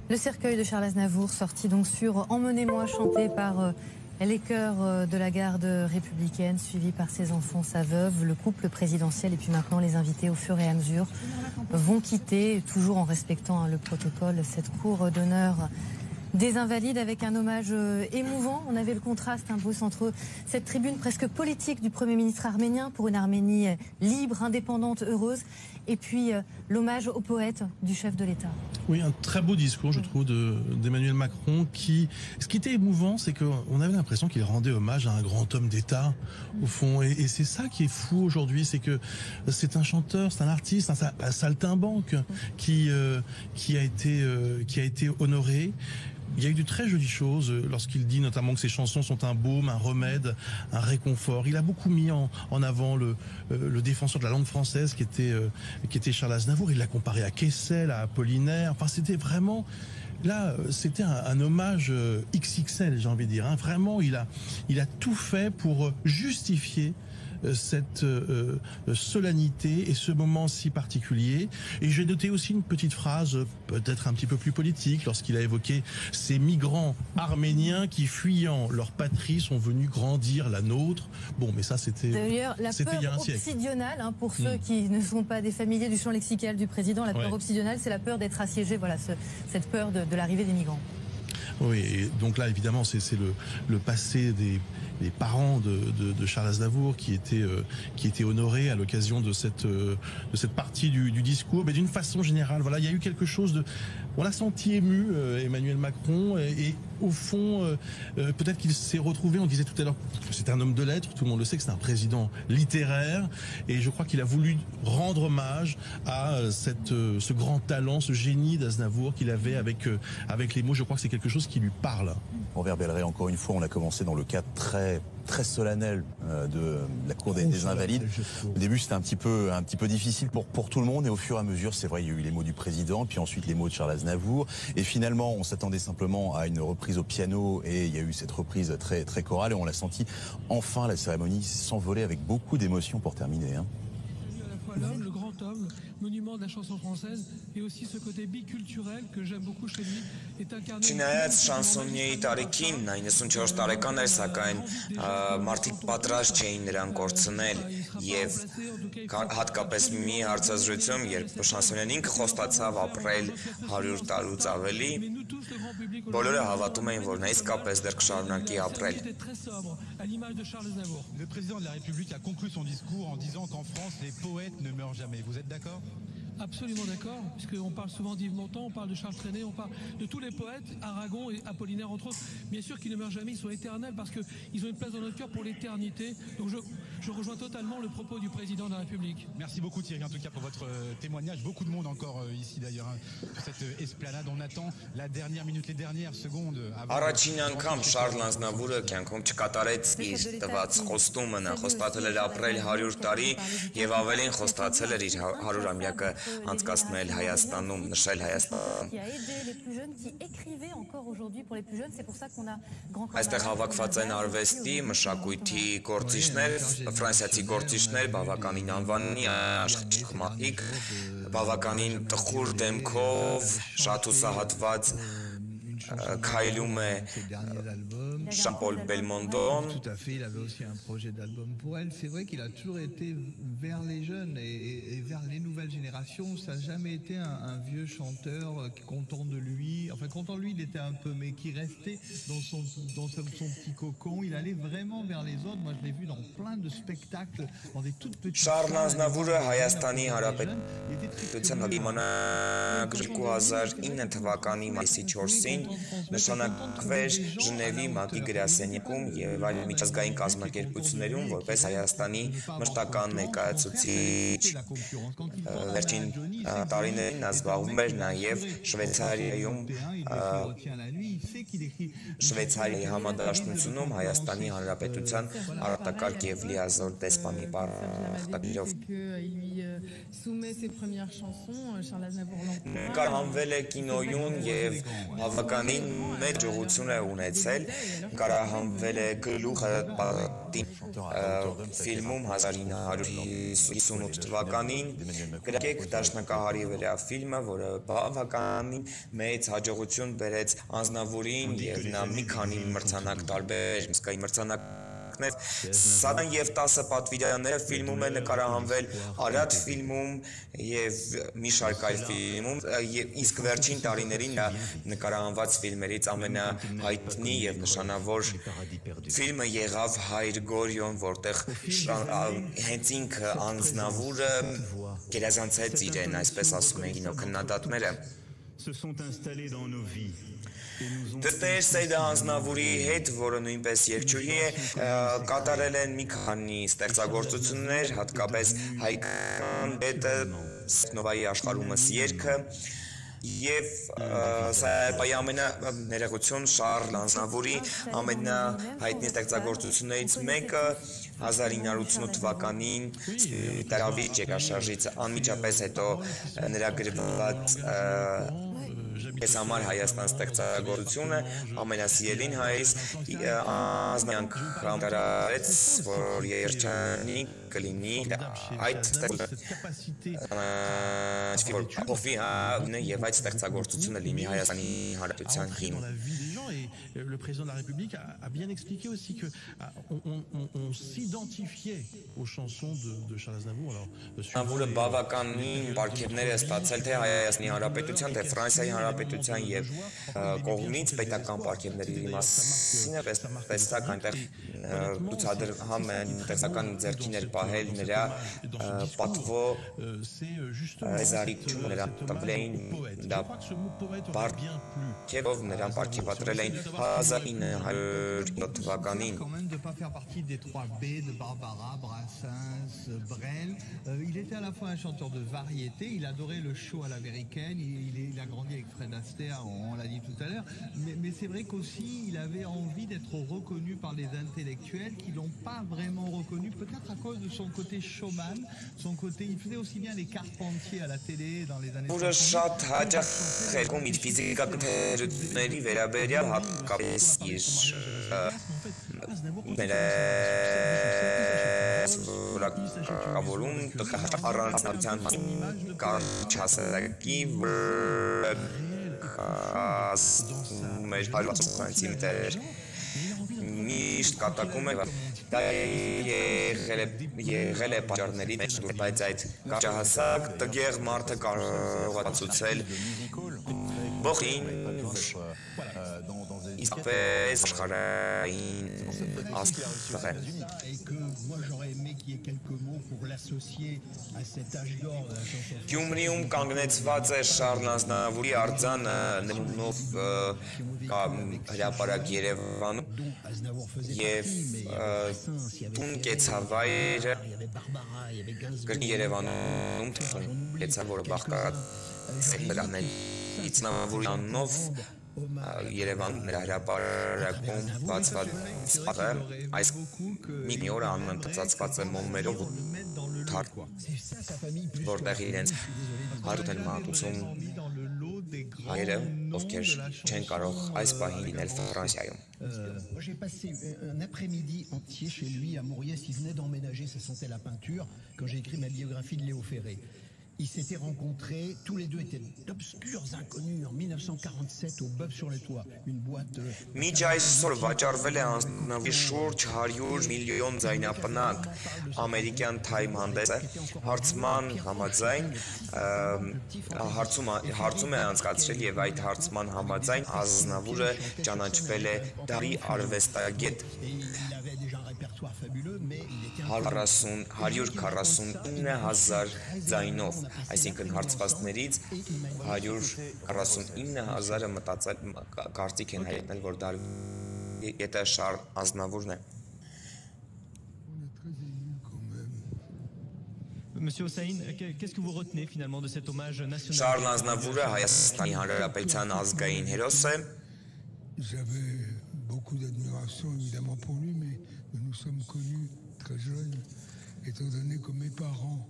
Le cercueil de Charles Aznavour, sorti donc sur Emmenez-moi, chanté par les chœurs de la garde républicaine, suivi par ses enfants, sa veuve, le couple présidentiel et puis maintenant les invités au fur et à mesure vont quitter, toujours en respectant le protocole, cette cour d'honneur des Invalides avec un hommage émouvant. On avait le contraste un peu entre cette tribune presque politique du Premier ministre arménien pour une Arménie libre, indépendante, heureuse, et puis l'hommage au poète du chef de l'État. Oui, un très beau discours, je trouve, d'Emmanuel Macron. Ce qui était émouvant, c'est qu'on avait l'impression qu'il rendait hommage à un grand homme d'État, au fond. Et c'est ça qui est fou aujourd'hui, c'est que c'est un chanteur, c'est un artiste, un saltimbanque qui a été honoré. Il y a eu de très jolies choses lorsqu'il dit notamment que ses chansons sont un baume, un remède, un réconfort. Il a beaucoup mis en avant le défenseur de la langue française qui était Charles Aznavour. Il l'a comparé à Kessel, à Apollinaire. Enfin, c'était vraiment... Là, c'était un hommage XXL, j'ai envie de dire. Hein. Vraiment, il a tout fait pour justifier cette solennité et ce moment si particulier. Et j'ai noté aussi une petite phrase, peut-être un petit peu plus politique, lorsqu'il a évoqué ces migrants arméniens qui, fuyant leur patrie, sont venus grandir la nôtre. Bon, mais ça, c'était il y a un siècle. La peur obsidionale, hein, pour ceux qui ne sont pas des familiers du champ lexical du président, la peur obsidionale, c'est la peur d'être assiégé, voilà, cette peur de l'arrivée des migrants. Oui, et donc là, évidemment, c'est le passé des parents de Charles Aznavour qui étaient honorés à l'occasion de cette partie du discours. Mais d'une façon générale, voilà, il y a eu quelque chose de... On l'a senti ému, Emmanuel Macron, et au fond, peut-être qu'il s'est retrouvé, on disait tout à l'heure que c'est un homme de lettres, tout le monde le sait que c'est un président littéraire, et je crois qu'il a voulu rendre hommage à ce grand talent, ce génie d'Aznavour qu'il avait avec les mots. Je crois que c'est quelque chose qui lui parle. Envers Belleray, encore une fois, on a commencé dans le cadre très solennel de la Cour des Invalides. Au début, c'était un petit peu difficile pour tout le monde, et au fur et à mesure, c'est vrai, il y a eu les mots du président, puis ensuite les mots de Charles Aznavour, et finalement, on s'attendait simplement à une reprise au piano, et il y a eu cette reprise très très chorale, et on l'a senti enfin la cérémonie s'envoler avec beaucoup d'émotion pour terminer. Hein. L'homme, le grand homme, monument de la chanson française, et aussi ce côté biculturel que j'aime beaucoup chez lui, est incarné... Չնայած շանսոնիեի տարիքին, 94 տարեկան էր, սակայն մարդիկ պատրաստ չէին նրան կորցնել, եւ հատկապես մի հարցազրույցում, երբ շանսոնիան ինքը խոստացավ ապրել 100 տարուց ավելի, բոլորը հավատում էին, որ նա իսկապես դեռ կշարունակի ապրել. Le président de la République a conclu son discours en disant qu'en France, les poètes ne meurent jamais. Vous êtes d'accord ? Absolument d'accord, puisqu'on parle souvent d'Yves Montand, on parle de Charles Trenet, on parle de tous les poètes, Aragon et Apollinaire entre autres. Bien sûr qu'ils ne meurent jamais, ils sont éternels parce qu'ils ont une place dans notre cœur pour l'éternité. Donc je rejoins totalement le propos du président de la République. Merci beaucoup Thierry, en tout cas pour votre témoignage. Beaucoup de monde encore ici d'ailleurs, sur cette esplanade. On attend la dernière minute, les dernières secondes. Առաջին անգամ Շարլ Ազնավուրը կյանքում չկատարեց իր տված խոստումը, նա խոստացել էր ապրել 100 տարի եւ ավելին խոստացել էր իր 100-ամյակը անցկացնել Հայաստանում, նշել Հայաստանում։ Այստեղ հավաքված են արվեստի, մշակույթի գործիչներ, ֆրանսիացի գործիչներ, բավականին անվանի աշխարհիկ, բավականին տխուր դեմքով, շատ հուսահատված քայլում է Jean-Paul Belmondo. Tout à fait, il avait aussi un projet d'album pour elle. C'est vrai qu'il a toujours été vers les jeunes et vers les nouvelles générations. Ça n'a jamais été un vieux chanteur content de lui. Enfin, content de lui, il était un peu, mais qui restait dans son petit cocon. Il allait vraiment vers les autres. Moi, je l'ai vu dans plein de spectacles, dans des toutes petites... Շարլ Ազնավուրը Հայաստանի Հանրապետության դիմանակ 2009 թվականի մայիսի 4-ին նշանակվեր Ժնևի ՄԱԿ-ի գրասենյակում եւ այլ միջազգային կազմակերպություններում որպես Հայաստանի մշտական ներկայացուցիչ։ Վերջին տարիներին նա զբաղվում էր նաեւ Շվեյցարիայի համադաշնությունում Հայաստանի Հանրապետության արտակարգ եւ լիազոր դեսպանի պարտադրյով։ Նկարահանվել է կինոյուն եւ բավականին մեծ ուղղություն է ունեցել Նկարահանվել է գլուխը պատին ֆիլմում 1958 թվականին։ Գրակեք դաշնակահարի վրա ֆիլմը, որը բավականին մեծ հաջողություն բերեց Ազնավուրին եւ նա մի քանի մրցանակ տարբեր մսկային մրցանակներ, Սատան եւ 10 պատվիրանները ֆիլմում է նկարահանվել Արադ ֆիլմում եւ մի շարք այլ ֆիլմում, իսկ վերջին տարիներին նկարահանված ֆիլմերից ամենահայտնի եւ նշանավոր ֆիլմը եղավ Հայր Գորյոն, որտեղ հենց ինքը Անձնավուրը գերազանցեց իրեն, այսպես ասում են կինոքննադատները։ Դստեր Սեյդը Անձնավուրի հետ, որը նույնպես երգչուհի է, կատարել են մի քանի ստեղծագործություններ, հատկապես Հայկական պետը, Նովայի աշխարհումս երգը, եւ սա ամենաներողություն Շարլ Անձնավուրի ամենահայտնի ստեղծագործություններից մեկը 1988 թվականին Տարավիճ եկաշարժից անմիջապես հետո նրա գրված Ես համար Հայաստան ստեղծագործությունը ամենասիրելին հայից անգամ դարարեց, որ երջանիկ կլինի այդ եւ այդ ստեղծագործությունը լինի Հայաստանի Հանրապետության հիմք։ Le président de la République a bien expliqué aussi que on s'identifiait aux chansons de Charles Aznavour. Aznavourը բավականին պարգևներ է ստացել թե Հայաստանի Հանրապետության, թե Ֆրանսիայի Հանրապետության եւ կողմից պետական պարգևների մասին է տեսակ այնտեղ ցուցադրում են տեսական ձեռքին էլ պահել նրա պատվո զարիչում նրա տվլեին դա պարգևով նրան պարգևատրել էին 1907 թվականին։ Quand même de pas faire partie des 3B de Barbara, Brassens, Brel. Il était à la fois un chanteur de variété, il adorait le show à l'américaine, il a grandi avec Fred Astaire, on l'a dit tout à l'heure, mais c'est vrai qu'aussi il avait envie d'être reconnu par les intellectuels qui l'ont pas vraiment reconnu, peut-être à cause de son côté showman, son côté, il faisait aussi bien les Carpentiers à la télé dans les années 50 միշտ կատակում է դա եղել է պատճառների մեջ, բայց այդ կարճահասակ տգեղ մարդը կարող է ցուցել բոխին իսկպես աշխարհային աստղեր։ Գյումրիում կանգնեցված է Շարլ Ազնավուրի արձանը նույնով հրապարակ Երևանում եւ տուն կեցավայրը գրքի Երևանում կեցավ, որը բաղկացած է նրանից Ազնավուրյանով Երևան նրա հրապարակում բացված այս մի օր անընդհատ է մոմերով որտեղ իրենց հարուտ են մատուցում հայերը, ովքեր չեն կարող այս պահին լինել Ֆրանսիայում։ J'ai passé un après-midi entier chez lui à Mauriès, il venait d'emménager, ça sentait la peinture, quand j'ai écrit ma biographie de Léo Ferré. Ils s'étaient rencontrés, tous les deux étaient d'obscurs inconnus en 1947 au Bœuf sur les Toits, une boîte... Միջ այսօր վաճառվել է Անձնավուրի շուրջ 100 միլիոն ձայնապնակ ամերիկյան Time հանդեսը հարցման համաձայն հարցում է անցկացրել եւ այդ հարցման համաձայն Ազնավուրը ճանաչվել է դարի արվեստագետ 149,000 ձայնով, այսինքն հարցվածներից 149,000-ը մտածել կարծիք են հայտնել, որ դա եթե Շարլ Ազնավուրն է։ Monsieur Hossein, qu'est-ce que vous retenez finalement de cet hommage national? Շարլ Ազնավուրը Հայաստանի Հանրապետության ազգային հերոս է։ J'avais beaucoup d'admiration évidemment pour lui, mais nous sommes connus très jeunes, étant donné que mes parents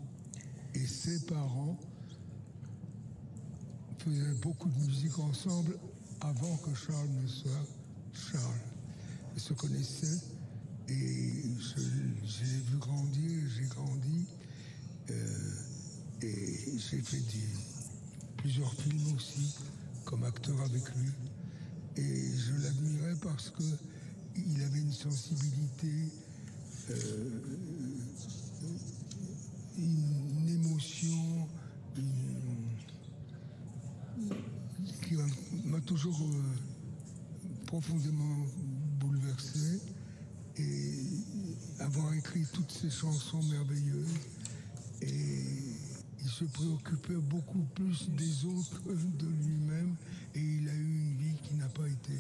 et ses parents faisaient beaucoup de musique ensemble avant que Charles ne soit Charles. se connaissaient et je l'ai vu grandir, j'ai grandi et j'ai fait plusieurs films aussi comme acteur avec lui et je l'admirais parce que il avait une sensibilité, une émotion qui m'a toujours profondément bouleversé et avoir écrit toutes ces chansons merveilleuses et il se préoccupait beaucoup plus des autres que de lui-même et il a eu une vie qui n'a pas été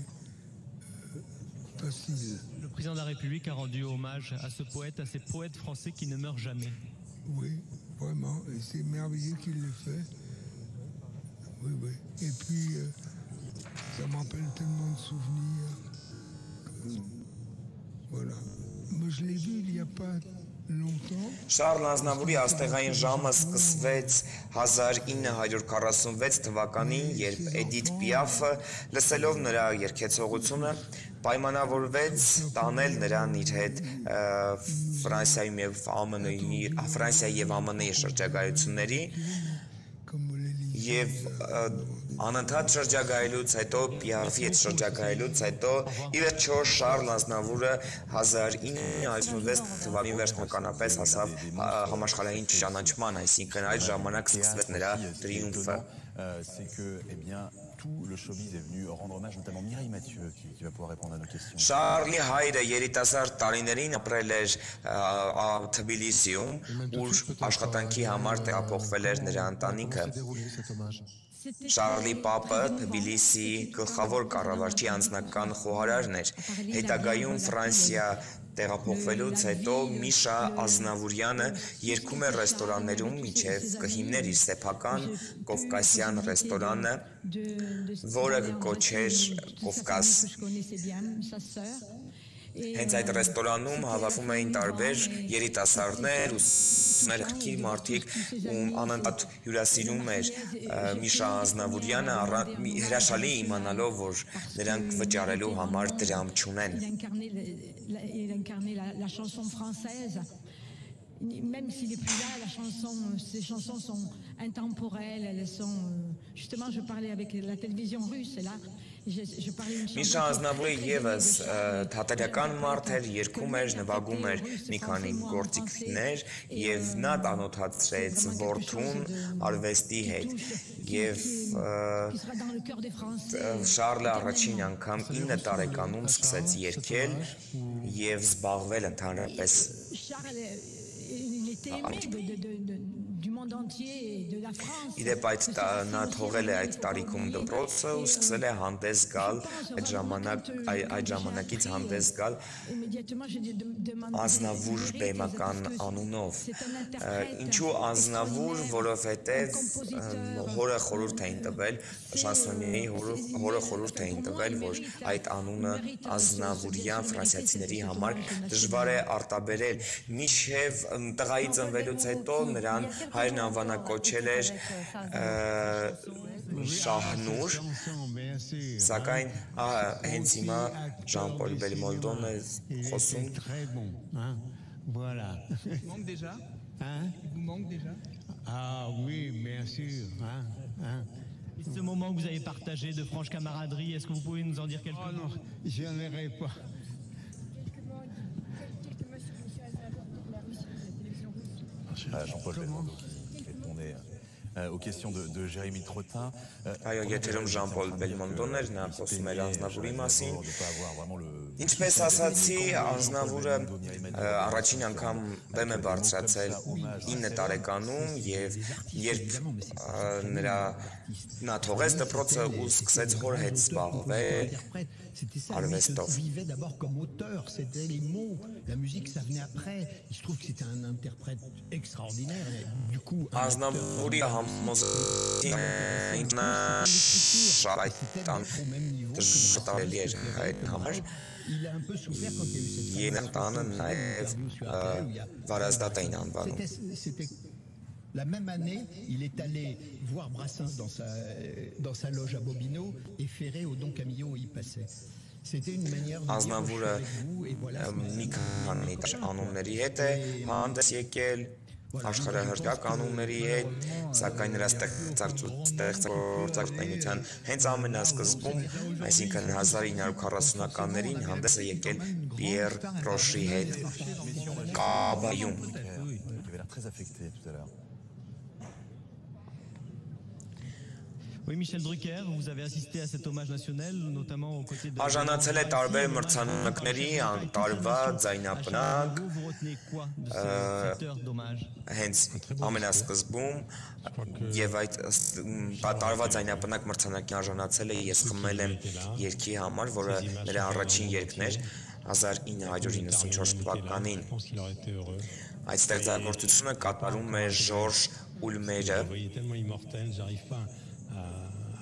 facile. Le président de la République a rendu hommage à ce poète, à ces poètes français qui ne meurent jamais. Oui, vraiment, et c'est merveilleux qu'il l'ait fait. Oui, oui. Et puis, ça me rappelle tellement de souvenirs. Voilà. Moi, je l'ai vu il n'y a pas longtemps. Շարլ Ազնավուրի աստեղային ժամը սկսվեց 1946 թվականին, երբ Էդիթ Պիաֆը, լսելով նրա երգեցողությունը, պայմանավորվեց տանել նրան իր հետ Ֆրանսիայում եւ ԱՄՆ-ի շրջագայությունների եւ անընդհատ շրջագայելուց հետո Պիաֆի հետ շրջագայելուց հետո ի վերջո Շարլ Ազնավուրը 1956 թվականի վերջնականապես հասավ համաշխարհային ճանաչման, այսինքն այդ ժամանակ սկսվեց նրա տրիումֆը. C'est que, eh bien, tout le showbiz est venu rendre hommage, notamment Mireille Mathieu, qui va pouvoir répondre à nos questions. Շարլի հայրը երիտասարդ տարիներին ապրել էր Թբիլիսիում, ուր աշխատանքի համար տեղափոխվել էր նրա ընտանիքը։ Շարլի պապը Թբիլիսիի գլխավոր կառավարչի անձնական խոհարարն էր։ Հետագայում Ֆրանսիա տեղափոխվելուց հետո Միշա Ազնավուրյանը երգում էր ռեստորաններում, մինչև կհիմներ իր սեփական կովկասյան ռեստորանը, որը կոչեր Կովկաս։ Հենց այդ ռեստորանում հավաքվում էին տարբեր երիտասարդներ, ուսուցիչներ, աղքիր մարդիկ, ում անընդհատ հյուրասիրում էր Միշա Ազնավուրյանը, հրաշալի իմանալով, որ նրանք վճարելու համար դրամ չունեն։ Il incarnait la chanson française. Même s'il n'est plus là, ces chansons sont intemporelles, elles sont... Justement, je parlais avec la télévision russe, et là, je parlais une chanson... Միշա Ազնավուրը ևս թատերական մարդ էր, երգում էր, նվագում էր մի քանի գործիքներ և նա ծանոթացրեց որդուն արվեստի հետ և Շարլը առաջին անգամ 9 տարեկանում սկսեց երգել և զբաղվել ընդհանրապես Իդեպ նա թողել է այդ տարիքում դպրոցը ու սկսել է հանդես գալ այդ ժամանակից հանդես գալ Ազնավուր բեմական անունով։ Ինչու Ազնավուր, որովհետև հորը խորհուրդ էին տվել, շանսոնիեի հորը խորհուրդ էին տվել, որ այդ անունը Ազնավուրյան ֆրանսիացիների համար դժվար է արտաբերել։ Մինչև տղայի ծնվելուց հետո նրան հայրն անվանակոչել էր Շահնուր, սակայն հենց հիմա Ժան-Պոլ Բելմոնդոն է խոսում։ Voilà. Il vous manque déjà? Hein? Il vous manque déjà? Ah oui, bien sûr. Et ce moment que vous avez partagé de franche camaraderie, est-ce que vous pouvez nous en dire quelques mots? Non, je n'irai pas. Jean-Paul Belmondo qui répondait aux questions de Jérémy Trottin. Այո, եթերում Ժան-Պոլ Բելմոնդոն էր, նա խոսում էր Ազնավուրի մասին։ Ինչպես ասացի, Ազնավուրը առաջին անգամ բեմ է բարձրացել 9 տարեկանում և երբ նա թողեց դպրոցը ու սկսեց հոր հետ զբաղվել արվեստով։ Il vivait d'abord comme auteur, c'était les mots, la musique ça venait après. Il se trouve que c'était un interprète extraordinaire et du coup Ազնավուրի համոզի շարայտան էր այդ համար և տանը նաև վարազդատ էին անվանում։ La même année, il est allé voir Brassens dans sa loge à Bobino et Ferré au Don Camillo y passait. Ազնավուրը մի քանի անունների հետ է հանդես եկել, աշխարհահռչակ անունների հետ, սակայն նրա ստեղծագործության հենց ամենասկզբում, այսինքն 1940-ականներին հանդես է եկել Պիեր Ռոշի հետ Կաբայում։ Oui, Michel Drucker, vous avez assisté à cet hommage national, notamment aux côtés de... Արժանացել է տարբեր մրցանակների, տարվա ձայնապնակ, հենց ամենասկզբում եւ այդ տարվա ձայնապնակ մրցանակի արժանացել է Ես խմել եմ երգի համար, որը նրա առաջին երգն էր 1994 թվականին։ Այդ ստեղծագործությունը կատարում է Ժորժ Ուլմերը։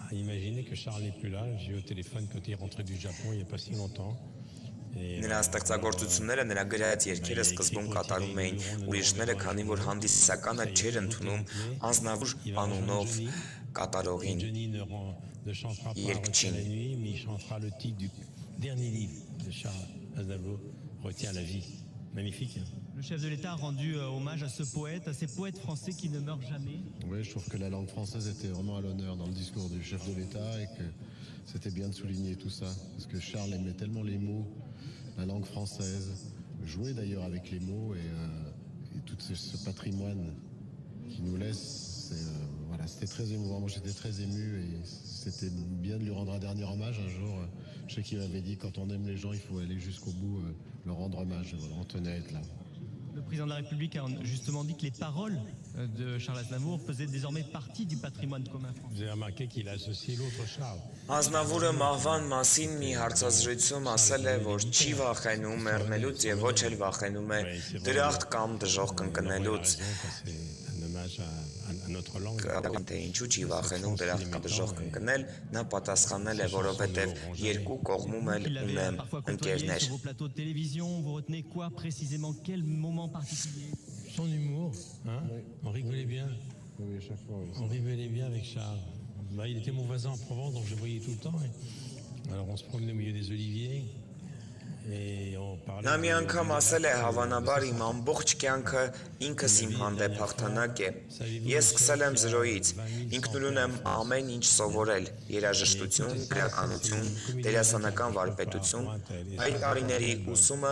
Imaginez que Charles n'est plus là. J'ai eu au téléphone quand il est rentré du Japon il n'y a pas si longtemps. Նրա ստեղծագործությունները, նրա գրած երգերը սկզբում կատարում էին ուրիշները, քանի որ հանդիսականը չէր ընդունում անձնավոր անունով կատարողին երգչին։ Magnifique. Le chef de l'État a rendu hommage à ce poète, à ces poètes français qui ne meurent jamais. Oui, je trouve que la langue française était vraiment à l'honneur dans le discours du chef de l'État et que c'était bien de souligner tout ça. Parce que Charles aimait tellement les mots, la langue française, jouer d'ailleurs avec les mots et tout ce patrimoine qu'il nous laisse. Voilà, c'était très émouvant. Moi, j'étais très ému et c'était bien de lui rendre un dernier hommage un jour. Je sais qu'il m'avait dit, quand on aime les gens, il faut aller jusqu'au bout, leur rendre hommage. Voilà, on tenait à être là. Le président de la République a justement dit que les paroles de Charles Aznavour faisaient désormais partie du patrimoine commun français. Vous avez remarqué qu'il a associé l'autre Charles. Ազնավուրը մահվան մասին մի հարցազրույցում ասել է, որ չի վախենում մեռնելուց եւ ոչ էլ վախենում է դրախտ կամ դժոխք ընկնելուց։ Ինչու չի վախենում դրախտ կամ դժոխք ընկնել, նա պատասխանել է, որովհետեւ երկու կողմում էլ ունեմ ընկերներ։ Sur vos plateaux de télévision, vous retenez quoi précisément? Quel moment particulier? Son humour, hein? Oui. On rigolait bien. Oui, à chaque fois. Oui. On rigolait bien avec Charles. Bah, il était mon voisin en Provence, donc je le voyais tout le temps. Alors on se promenait au milieu des oliviers. Նա մի անգամ ասել է, հավանաբար իմ ամբողջ կյանքը ինքս իմ հանդեպ հաղթանակ է։ Ես սկսել եմ զրոյից, ինքնուրույն եմ ամեն ինչ սովորել, երաժշտություն, գրականություն, դերասանական վարպետություն։ Այդ տարիների ուսումը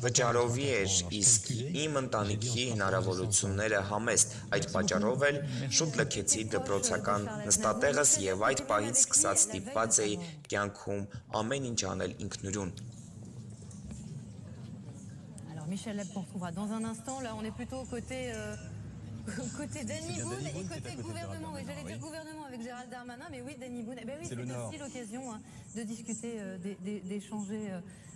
վճարովի էր, իսկ իմ ընտանիքի հնարավորությունները համեստ։ Այդ պատճառով էլ շուտ լքեցի դպրոցական նստատեղս եւ այդ պահից սկսած ստիպված էի կյանքում ամեն ինչ անել ինքնուրույն։ Michel Leb qu'on retrouvera dans un instant. Là, on est plutôt côté Danny Boone et côté gouvernement. Oui, j'allais dire gouvernement avec Gérald Darmanin, mais oui, Danny Boone. Eh ben oui, c'est aussi l'occasion de discuter,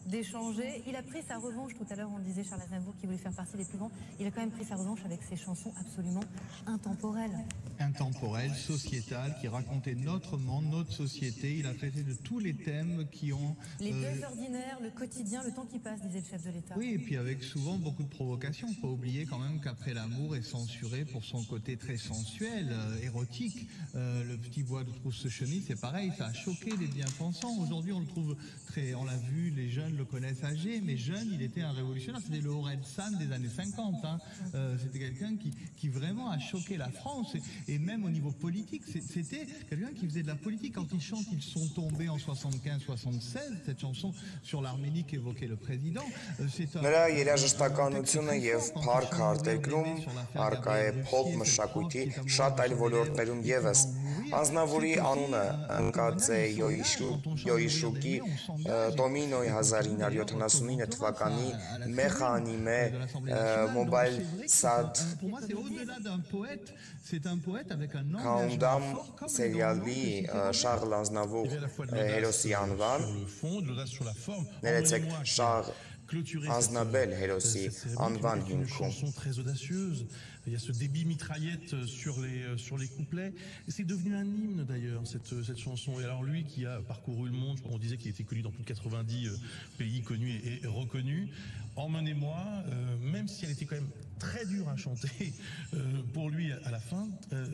d'échanger. Il a pris sa revanche tout à l'heure. On disait Charles Aznavour qui voulait faire partie des plus grands. Il a quand même pris sa revanche avec ses chansons absolument intemporelles. Intemporelles, sociétales, qui racontaient notre monde, notre société. Il a traité de tous les thèmes qui ont... Les deuils ordinaires, le quotidien, le temps qui passe, disait le chef de l'État. Oui, et puis avec souvent beaucoup de provocations. Il ne faut pas oublier quand même qu'Après l'amour est censuré pour son côté très sensuel, érotique. Le petit bois de Trousse-Chemise, c'est pareil, ça a choqué les bien-pensants. Aujourd'hui, on le trouve très... On l'a vu, les jeunes le connaissent âgé, mais jeune, il était un révolutionnaire. C'était le Orelsan des années 50. Hein. C'était quelqu'un qui vraiment a choqué la France. Et même au niveau politique, c'était quelqu'un qui faisait de la politique. Quand ils chantent, ils sont tombés en 75-76, cette chanson sur l'Arménie qu'évoquait le président. Նրա երաժշտականությունը եւ փառք արտերկրում արկա է փոփ մշակույթի շատ այլ ոլորտներում եւս։ Ազնավուրի անունը ընկած է Յոիշուկի Տոմինոյի 1979 թվականի մեխանիմե մոբայլ սատ Countdown սերիալի Շարլ Ազնավուր հերոսի անվան։ Ներեցեք Շարլ clôturer Aznabel հերոսի cette անվան cérémonie avec une հիմքում։ chanson très audacieuse. Il y a ce débit mitraillette sur les couplets. Et c'est devenu un hymne d'ailleurs, cette chanson. Et alors lui qui a parcouru le monde, on disait qu'il était connu dans plus de 90 pays connus et reconnus. Emmenez-moi, même si elle était quand même très dure à chanter pour lui à la fin,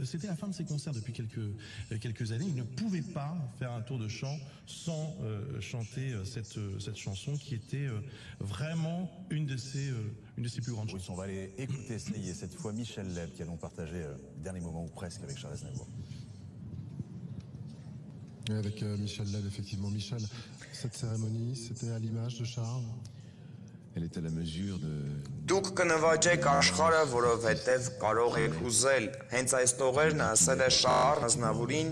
c'était la fin de ses concerts depuis quelques années. Il ne pouvait pas faire un tour de chant sans chanter cette chanson qui était vraiment une de ses plus grandes chansons. On va aller écouter, ça y est, cette fois Michel Leb qui allons partager le dernier moment ou presque avec Charles Aznavour. Avec Michel Leb, effectivement. Michel, cette cérémonie, c'était à l'image de Charles. Elle est à la mesure de... Դուք կնվաճեք աշխարհը, որովհետև կարող եք ուզել։ Հենց այս տողերն ասել է Շարլ Ազնավուրին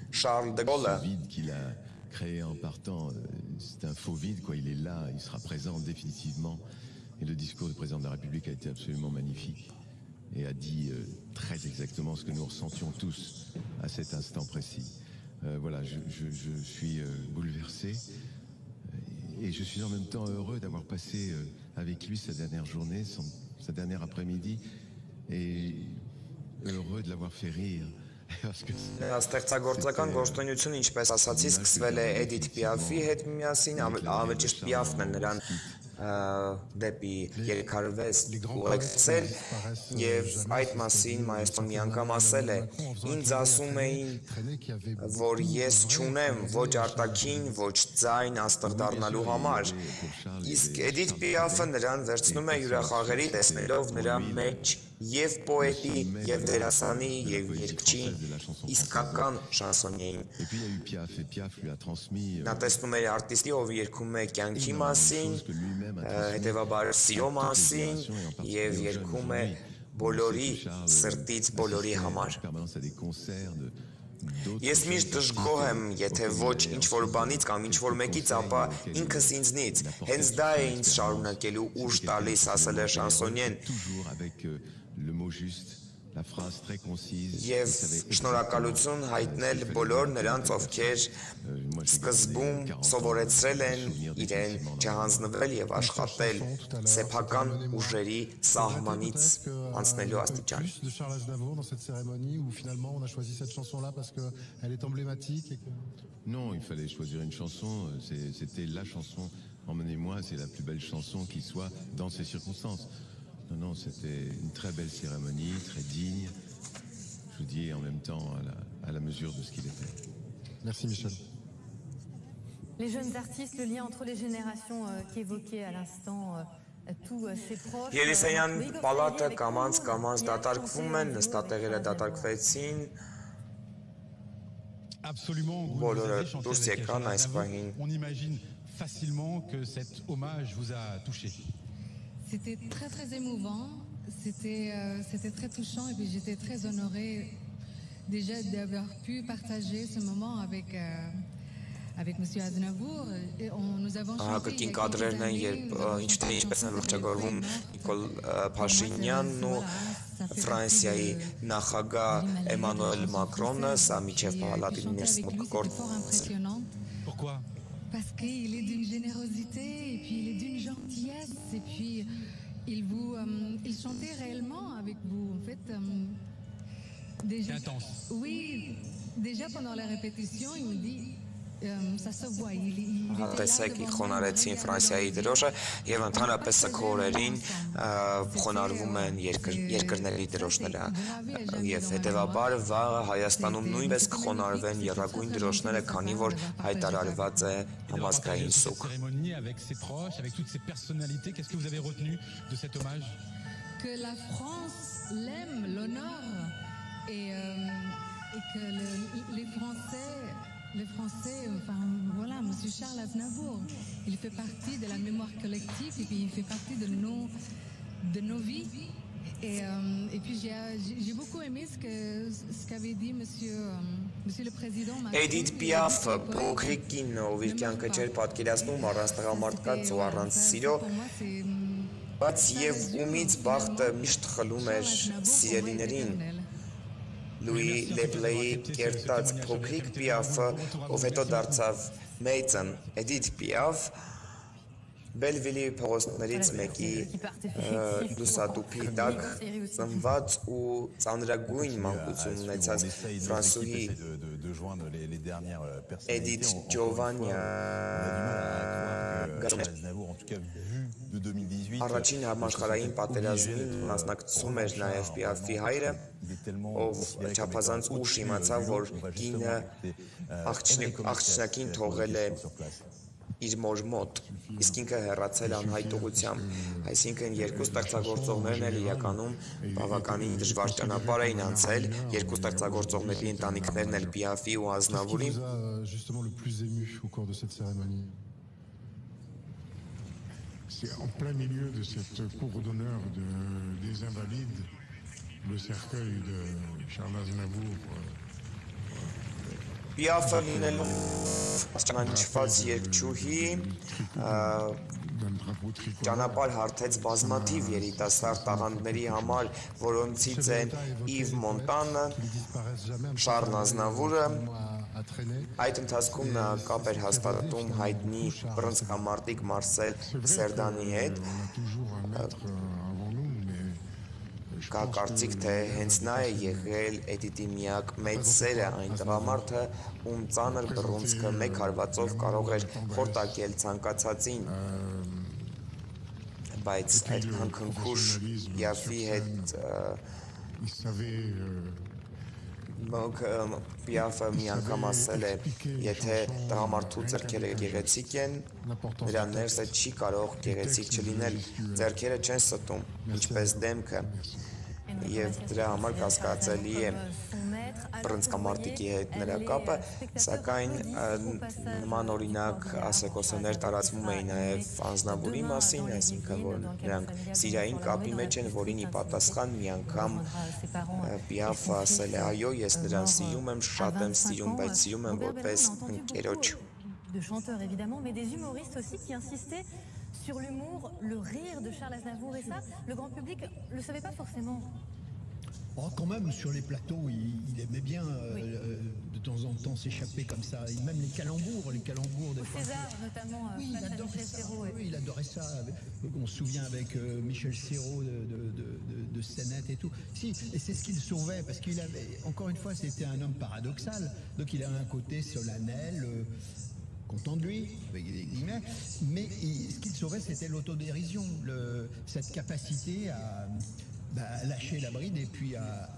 Charles de Gaulle. Ce vide qu'il a créé en partant, c'est un faux vide, quoi. Il est là, il sera présent définitivement. Et le discours du président de la République a été absolument magnifique et a dit très exactement ce que nous ressentions tous à cet instant précis. Voilà, je suis bouleversé et je suis en même temps heureux d'avoir passé avec lui sa dernière journée, sa dernière après-midi, et heureux de l'avoir fait rire. Նրա ստեղծագործական գործունեությունը, ինչպես ասացի, սկսվել է Էդիթ Պիաֆի հետ միասին, ավելի ճիշտ Պիաֆն է նրան դեպի երկարվեստ ուղեկցել, եւ այդ մասին Մայեստրոն մի անգամ ասել է. Ինձ ասում էին, որ ես չունեմ ոչ արտաքին, ոչ ձայն աստղ դառնալու համար, իսկ Էդիթ Պիաֆը նրան վերցնում է յուրախաղերի տեսնելով նրա մեջ եւ պոետի, եւ դերասանի, եւ երգչի իսկական շանսոնիային։ Նա տեսնում էր արտիստի, ով երգում է կյանքի մասին, հետևաբար սիրո մասին, եւ երգում է բոլորի սրտից բոլորի համար։ Ես միշտ դժգոհ եմ, եթե ոչ ինչ-որ բանից կամ ինչ-որ մեկից, ապա ինքս ինձնից, հենց դա է ինձ շարունակելու ուժ տալիս, ասել է շանսոնյեն։ Եվ շնորհակալություն հայտնել բոլոր նրանց, ովքեր սկզբում սովորեցրել են իրեն չհանձնվել եւ աշխատել սեփական ուժերի սահմանից անցնելու աստիճան։ De Charles Aznavour dans cette cérémonie où finalement on a choisi cette chanson-là parce qu'elle est emblématique et que... Non, il fallait choisir une chanson, c'était la chanson, emmenez-moi, c'est la plus belle chanson qui soit dans ces circonstances. Non, c'était une très belle cérémonie, très digne, je vous dis en même temps à la mesure de ce qu'il était. Merci Michel. Les jeunes artistes, le lien entre les générations qu'évoquait à l'instant tous ses proches. Ելիսեյան պալատը կամաց դատարկվում են, նստատեղերը դատարկվեցին։ Absolument, Բոլորը դուրս եկան այս պահին։ on imagine facilement que cet hommage vous a touché. C'était très très émouvant, c'était très touchant et puis j'étais très honorée déjà d'avoir pu partager ce moment avec Monsieur Aznavour. Et nous avons chanté Կրկին կադրերն են, երբ ինչպես են վրճագորվում Նիկոլ Փաշինյանն ու Ֆրանսիայի նախագահ Էմանուել Մակրոնը, սա միջև պալատի ներսում գործ։ Pourquoi? Parce qu'il est d'une générosité et puis il est d'une gentillesse et puis il chantait réellement avec vous en fait. Déjà, intense. Oui, déjà pendant la répétition il me dit ça se voit. Տեսեք, խոնարեցին Ֆրանսիայի դրոշը եւ ընդհանրապես սքորերին խոնարհվում են երկրների դրոշները եւ հետեւաբար վաղը Հայաստանում նույնպես կխոնարհվեն եռագույն դրոշները, քանի որ հայտարարված է համազգային սուկ։ Cérémonie avec ses proches, avec toutes ces personnalités, qu'est-ce que vous avez retenu de cet hommage? Que la France l'aime, l'honore et que les Français, enfin voilà, Monsieur Charles Aznavour, il fait partie de la mémoire collective et puis il fait partie de nos vies. Et puis j'ai beaucoup aimé ce qu'avait dit Monsieur le Président. Էդիթ Պիաֆը փոքրիկ կին, ով իր կյանքը չէր պատկերացնում առանց տղամարդկանց ու առանց սիրո, բայց եւ ումից բախտը միշտ խլում էր սիրելիներին։ Լուի Լեբլեի կերտած փոքրիկ Պիաֆը, ով հետո դարձավ մեծն Էդիթ Պիաֆ, Բելվիլի փողոցներից մեկի լուսատուփի տակ ծնված ու ծանրագույն մանկություն ունեցած ֆրանսուհի Էդիթ Ջովանյա առաջին համաշխարհային պատերազմին մասնակցում էր նաև Պիաֆի հայրը, ով չափազանց ուշ իմացավ, որ կինը աղջնակին թողել է իր մոր մոտ, իսկ ինքը հեռացել անհայտ ուղղությամբ, այսինքն երկու ստեղծագործողներն էլ իրականում բավականին դժվար ճանապարհ էին անցել, երկու ստեղծագործողների ընտանիքներն էլ Պիաֆի ու Ազնավուրի։ C'est en plein milieu de cette cour d'honneur des Invalides, le cercueil de Charles Aznavour. Պիաֆը լինելով ճանաչված երգչուհի, ճանապարհ հարթեց բազմաթիվ երիտասարդ տաղանդների համար, որոնցից են Իվ Մոնտանը, Շարլ Ազնավուրը, այդ ընթացքում նա կապ էր հաստատում հայտնի բռնցքամարտիկ Մարսել Սերդանի հետ, կա կարծիք, թե հենց նա է եղել Էդիթի միակ մեծ սերը, այն տղամարդը, ում ծանր բռունցքը մեկ հարվածով կարող էր խորտակել ցանկացածին, բայց այդ հանքնքուշ Պիաֆի հետ Պիաֆը մի անգամ ասել է, եթե տղամարդու ձեռքերը գեղեցիկ են, նրա ներսը չի կարող գեղեցիկ չլինել, ձեռքերը չեն ստում, ինչպես դեմքը, և դրա համար կասկածելի է բռնցքամարտիկի հետ նրա կապը, սակայն նման օրինակ ասեկոսներ տարածվում էին նաև Ազնավուրի մասին, այսինքն, որ նրանք սիրային կապի մեջ են, որին ի պատասխան մի անգամ Պիաֆը ասել է, այո, ես նրան սիրում եմ, շատ եմ սիրում, բայց սիրում եմ որպես ընկերոջ։ De chanteurs évidemment, mais des humoristes aussi qui insistaient sur l'humour, le rire de Charles Aznavour, et ça, le grand public ne le savait pas forcément. Oh, quand même, sur les plateaux, il aimait bien de temps en temps s'échapper comme ça. Et même les calembours de César, notamment, oui, il adorait ça. Oui, il adorait ça. On se souvient avec Michel Serrault de Scénette et tout. Si, et c'est ce qu'il sauvait, parce qu'il avait, encore une fois, c'était un homme paradoxal. Donc il avait un côté solennel, content de lui, avec des guillemets, mais ce qu'il sauvait, c'était l'autodérision, cette capacité à lâcher la bride et puis à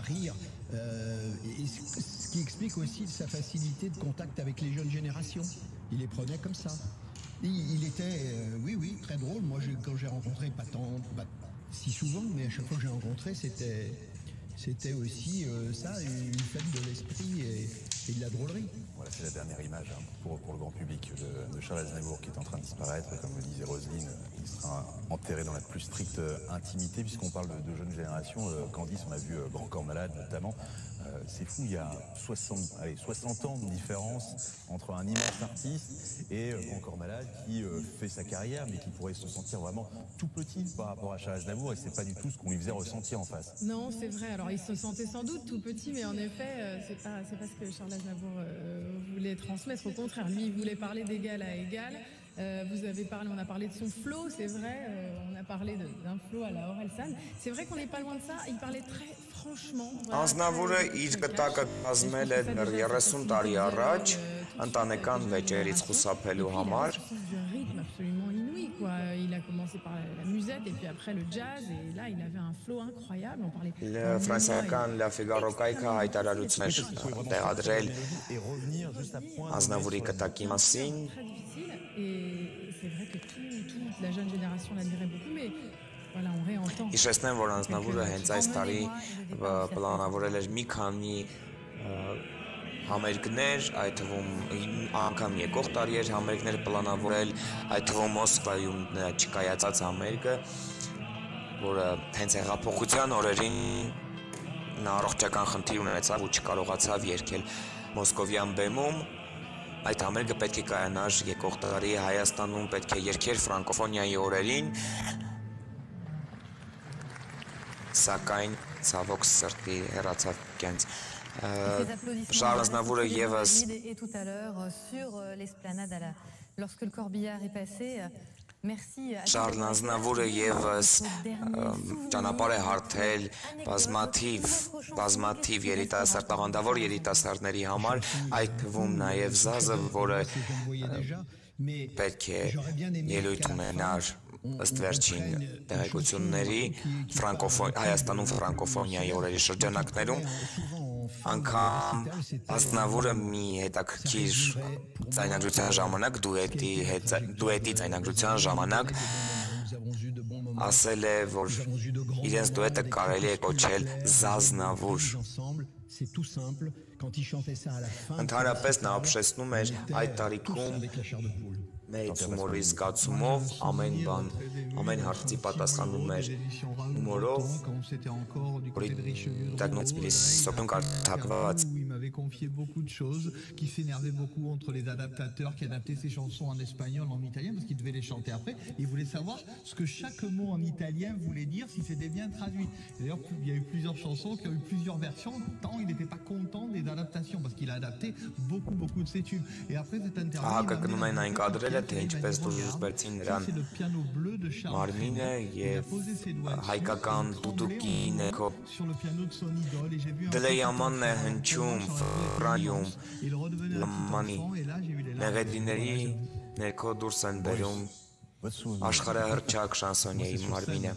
rire. Et ce qui explique aussi sa facilité de contact avec les jeunes générations. Il les prenait comme ça. Il était, oui, très drôle. Moi, quand j'ai rencontré, pas si souvent, mais à chaque fois que j'ai rencontré, c'était aussi ça, une fête de l'esprit et de la drôlerie. Voilà, c'est la dernière image pour le grand public de Charles Aznavour qui est en train de disparaître. Comme le disait Roselyne, il sera enterré dans la plus stricte intimité, puisqu'on parle de jeunes générations. Candice, on a vu Grand Corps Malade notamment. C'est fou, il y a 60 ans de différence entre un immense artiste et Grand Corps Malade qui fait sa carrière, mais qui pourrait se sentir vraiment tout petit par rapport à Charles Aznavour, et c'est pas du tout ce qu'on lui faisait ressentir en face. Non, c'est vrai. Alors il se sentait sans doute tout petit, mais en effet, c'est pas ce que Charles Aznavour voulait transmettre. Au contraire, lui, il voulait parler d'égal à égal. On a parlé de son flow, c'est vrai, on a parlé d'un flow à la Orelsan. C'est vrai qu'on n'est pas loin de ça, il parlait très franchement. Ազնավուրը իր կտակը կազմել է 30 տարի առաջ ընտանեկան վեճերից խուսափելու համար։ Absolument inouï, quoi. Il a commencé par la musette et puis après le jazz, et là il avait un flow incroyable. On parlait. Ֆրանսիական La Figaro կայքը հայտարարություն էր տեղադրել Ազնավուրի կտակի մասին։ Et c'est vrai que toute la jeune génération l'admirait beaucoup, mais voilà, on réentend. Հիշեցնեմ, որ Ազնավուրը հենց այս տարի պլանավորել էր մի քանի համերգներ, այդ թվում անգամ եկող տարի էր համերգներ պլանավորել, այդ թվում Մոսկվայում նրա չկայացած համերգը, որը հենց հեղափոխության օրերին նա առողջական խնդիր ունեցավ ու չկարողացավ երգել Մոսկովյան բեմում։ Այդ համերգը պետք է կայանար եկող տարի Հայաստանում, պետք է երգեր ֆրանկոֆոնիայի օրերին, սակայն ցավոք սրտի հեռացավ կյանք։ Charles Aznavour et tout à l'heure sur l'esplanade lorsque le corbillard est passé, Շարլ Ազնավուրը եւս ճանապարհ է հարթել բազմաթիվ երիտասարդ տաղանդավոր երիտասարդների համար, այդ թվում նաեւ Զազը, որը պետք է ելույթ ունենար ըստ վերջին տեղեկությունների Հայաստանում ֆրանկոֆոնիայի օրերի շրջանակներում, անգամ Ազնավուրը մի հետաքրքիր ձայնագրության ժամանակ, դուետի ձայնագրության ժամանակ ասել է, որ իրենց դուետը կարելի է կոչել Զազնավուր։ Ընդհանրապես նա ապշեցնում էր այդ տարիքում մեծ հումորի զգացումով, ամեն հարցի պատասխանում էր հումորով, Il m'avait confié beaucoup de choses, qui s'énervait beaucoup entre les adaptateurs qui adaptaient ses chansons en espagnol, en italien, parce qu'il devait les chanter après. Il voulait savoir ce que chaque mot en italien voulait dire, si c'était bien traduit. D'ailleurs, il y a eu plusieurs chansons qui ont eu plusieurs versions, tant il n'était pas content des adaptations, parce qu'il a adapté beaucoup de ses tubes. Et après cette interview, c'est le piano bleu de Charles Trenet. Il a posé ses doigts sur le piano de son idole, et j'ai vu un Ռայում լամանի մեղեդիների ներքո դուրս են բերում աշխարհահռչակ շանսոնիայի մարմինը։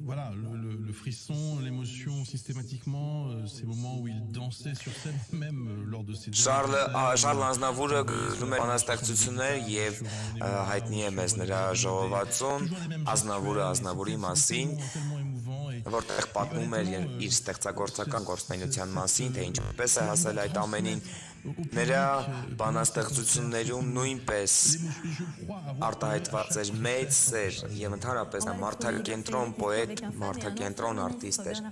Voilà, le frisson, l'émotion systématiquement, ces moments où il dansait sur scène, même lors de ses... Շարլ Ազնավուրը գրում է բանաստեղծություններ եւ հայտնի է մեզ նրա ժողովածուն Ազնավուրը Ազնավուրի մասին, որտեղ պատմում էր իր ստեղծագործական գործունեության մասին, թե ինչպես է հասել այդ ամենին։ Նրա բանաստեղծություններում նույնպես արտահայտված էր մեծ սեր եւ ընդհանրապես մարդակենտրոն պոետ, մարդակենտրոն արտիստ էր։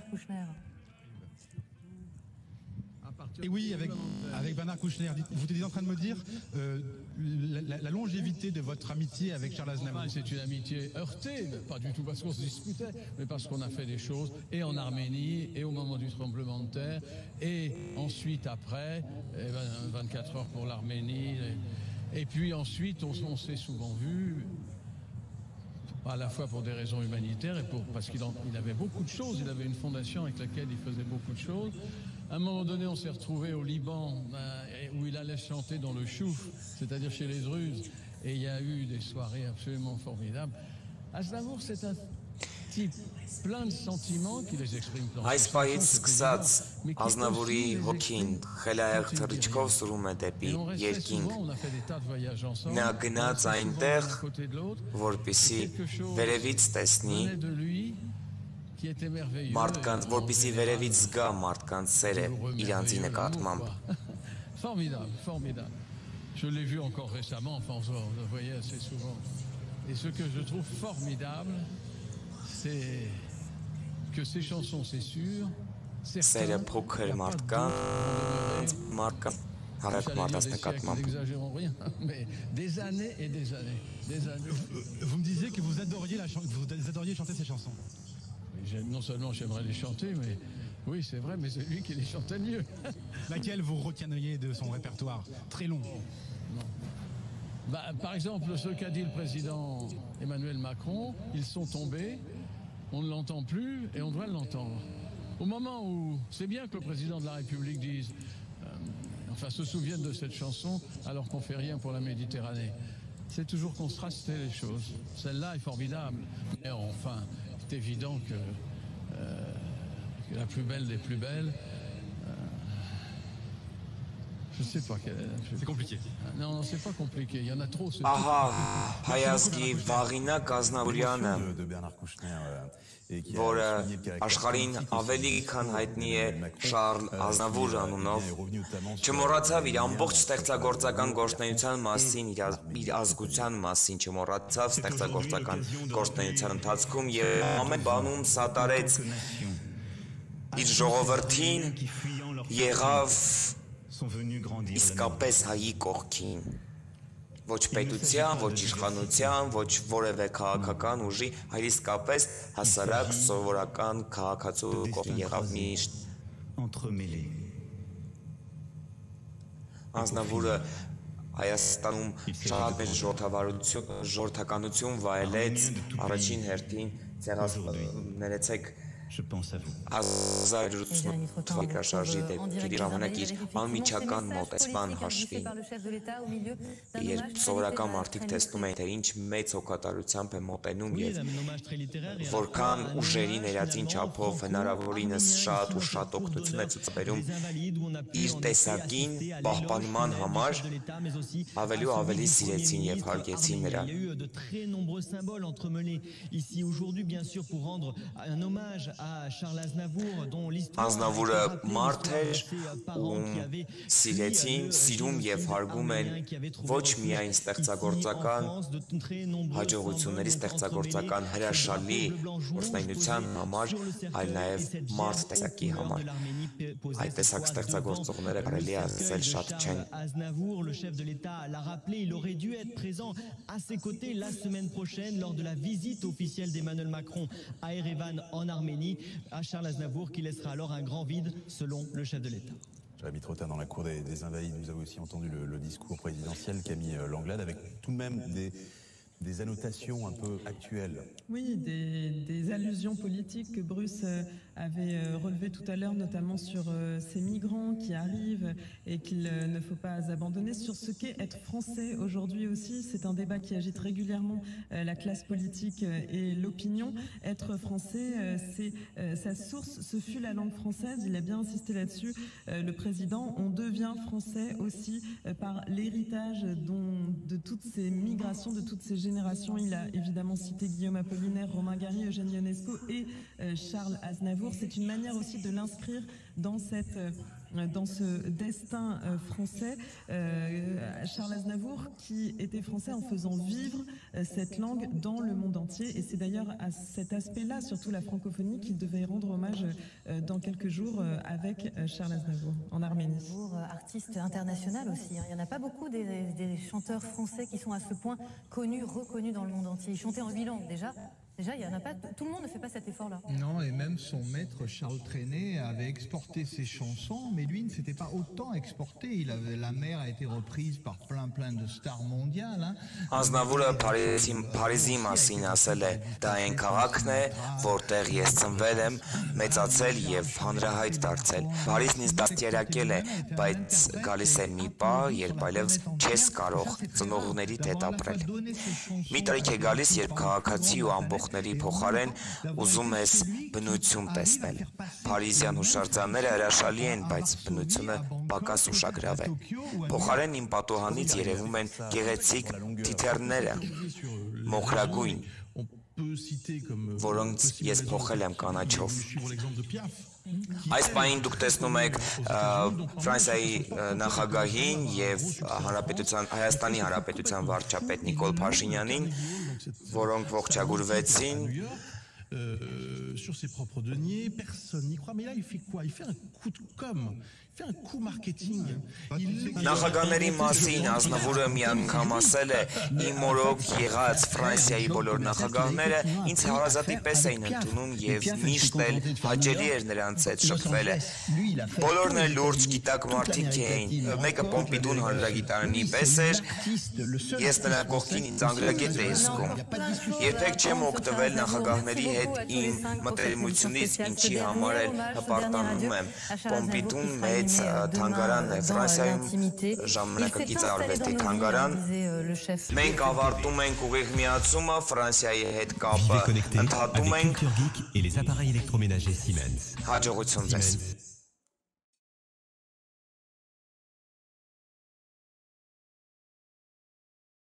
Et oui, avec Bernard Kouchner, vous étiez en train de me dire la longévité de votre amitié avec Charles Aznavour. C'est une amitié heurtée, pas du tout parce qu'on se disputait, mais parce qu'on a fait des choses, et en Arménie, et au moment du tremblement de terre, et ensuite après, 24 heures pour l'Arménie, et puis ensuite on s'est souvent vus, à la fois pour des raisons humanitaires et parce qu'il avait beaucoup de choses, il avait une fondation avec laquelle il faisait beaucoup de choses. À un moment donné, on s'est retrouvé au Liban, où il allait chanter dans le chouf, c'est-à-dire chez les Druzes, et il y a eu des soirées absolument formidables. Aznavour, c'est un type plein de sentiments qui les exprime dans Այս պահից սկսած Ազնավուրի հոգին խելահեղ թռիչքով սրում է դեպի երկինք։ Նա գնաց այնտեղ, որպեսզի վերևից տեսնի մարդկանց, որպեսզի վերևից զգա մարդկանց սերը իրանցի նկատմամբ։ Formidable, formidable. Je l'ai vu encore récemment, enfin on se voyait assez souvent. Et ce que je trouve formidable, c'est que ces chansons, c'est sûr, Սերը փոքր մարդկանց, n'exagérons rien, mais des années et des années. Vous me disiez que vous adoriez chanter ces chansons. Non seulement j'aimerais les chanter, mais oui, c'est vrai, mais c'est lui qui les chantait mieux. Laquelle vous retiendriez de son répertoire? Très long. Non. Par exemple, ce qu'a dit le président Emmanuel Macron, ils sont tombés, on ne l'entend plus et on doit l'entendre. Au moment où c'est bien que le président de la République dise, se souvienne de cette chanson alors qu'on ne fait rien pour la Méditerranée. C'est toujours contraster les choses. Celle-là est formidable. Mais enfin, c'est évident que la plus belle des plus belles, je ne sais pas quelle est. C'est compliqué. Non, c'est pas compliqué. Il y en a trop. Ահա հայազգի Վաղինակ Ազնավուրյանը, որը աշխարհին ավելի քան հայտնի է Շարլ Ազնավուր անունով, չմոռացավ իր ամբողջ ստեղծագործական գործունեության մասին, իր ազգության մասին չմոռացավ ստեղծագործական գործունեության ընթացքում եւ ամեն բանում սատարեց իր ժողովրդին, եղավ իսկապես հայի կողքին, ոչ պետության, ոչ իշխանության, ոչ որևէ քաղաքական ուժի, այլ իսկապես հասարակ սովորական քաղաքացու կողքին եղավ միշտ։ Ազնավուրը Հայաստանում շատ մեծ ժողովրդականություն վայելեց առաջին հերթին ներեցեք Je pense à vous. Թվակրաշարժի դեպքերի ժամանակ իր անմիջական մոտեցման հաշվին, երբ սովորական մարդիկ տեսնում էին, թե ինչ մեծ հոգատարությամբ է մոտենում և որքան ուժերի ներածին չափով հնարավորինս շատ ու շատ օգնություն է ցուցաբերում իր տեսակին պահպանման համար, ավելի ու ավելի սիրեցին և հարգեցին նրան։ Ազնավուրը մարդ էր, ում սիրում և հարգում են ոչ միայն ստեղծագործական հաջողությունների, ստեղծագործական հրաշալի գործունեության համար, այլ նաև մարդ տեսակի համար։ Այդ տեսակ ստեղծագործողները կարելի է ասել շատ չեն։ Le chef de l'État l'a rappelé, il aurait dû être présent à ses côtés la semaine prochaine lors de la visite officielle d'Emmanuel Macron à Erevan en Arménie, à Charles Aznavour, qui laissera alors un grand vide selon le chef de l'État. Jérémy Trottin, dans la cour des Invalides, vous avez aussi entendu le discours présidentiel Camille Langlade, avec tout de même des annotations un peu actuelles. Oui, des allusions politiques que Bruce avait relevées tout à l'heure, notamment sur ces migrants qui arrivent et qu'il ne faut pas abandonner. Sur ce qu'est être français aujourd'hui aussi, c'est un débat qui agite régulièrement la classe politique et l'opinion. Être français, c'est sa source, ce fut la langue française, il a bien insisté là-dessus, le président. On devient français aussi par l'héritage de toutes ces migrations, de toutes ces générations. Il a évidemment cité Guillaume Apollinaire, Romain Gary, Eugène Ionesco et Charles Aznavour. C'est une manière aussi de l'inscrire dans ce destin français. Charles Aznavour qui était français en faisant vivre cette langue dans le monde entier. Et c'est d'ailleurs à cet aspect-là, surtout la francophonie, qu'il devait rendre hommage dans quelques jours avec Charles Aznavour en Arménie. Artiste international aussi. Il n'y en a pas beaucoup des chanteurs français qui sont à ce point connus, reconnus dans le monde entier. Ils chantaient en 8 langues déjà. Déjà, il y en a pas. Tout le monde ne fait pas cet effort-là. Non, et même son maître Charles Trenet avait exporté ses chansons, mais lui ne s'était pas autant exporté. La mer a été reprise par plein de stars mondiales. Ազնավուրը Փարիզի մասին ասել է. Դա այն քաղաքն է, որտեղ ես ծնվել եմ, մեծացել եւ հանրահայտ դարձել։ Փարիզն ինձ դաստիարակել է, բայց գալիս է մի պահ, երբ այլևս չես կարող ծնողներիդ հետ ապրել։ Մի տարիք է գալիս, երբ քաղաքացի ու ամբողջ փոխարեն ուզում ես բնություն տեսնել։ Փարիզյան հուշարձանները հրաշալի են, բայց բնությունը պակաս ուշագրավ է։ Փոխարեն իմ պատուհանից երևում են գեղեցիկ թիթեռները, մոխրագույն, որոնց ես փոխել եմ կանաչով։ Այս պահին դուք տեսնում եք Ֆրանսիայի նախագահին և Հայաստանի Հանրապետության վարչապետ Նիկոլ Փաշինյանին, որոնք ողջագուրվեցին։ Sur ses propres deniers, personne n'y croit. Mais là, il fait quoi? Il fait un coup de com'. Il fait un coup marketing. Նախագահների մասին Ազնավուրը մի անգամ ասել է. Իմ օրոք եղած Ֆրանսիայի բոլոր նախագահները ինձ հարազատի պես էին ընդունում և միշտ էլ հաճելի էր նրանց հետ շփվելը։ Բոլորն էլ լուրջ գիտակ մարդիկ էին։ Մեկը Պոմպիդուն հանրագիտարանի պես էր, ես նրա կողքին ինձ անգրագետ էի զգում։ Երբեք չեմ օգտվել նախագահների հետ իմ մտերմությունից, ինչի համար էլ հպարտանում եմ։ Պոմպիդուն մեծ թանգարանն է Ֆրանսիայում, ժամանակակից արվեստի թանգարան։ Մենք ավարտում ենք ուղիղ միացումը, Ֆրանսիայի հետ կապը ընդհատում ենք։ Հաջողություն ձեզ։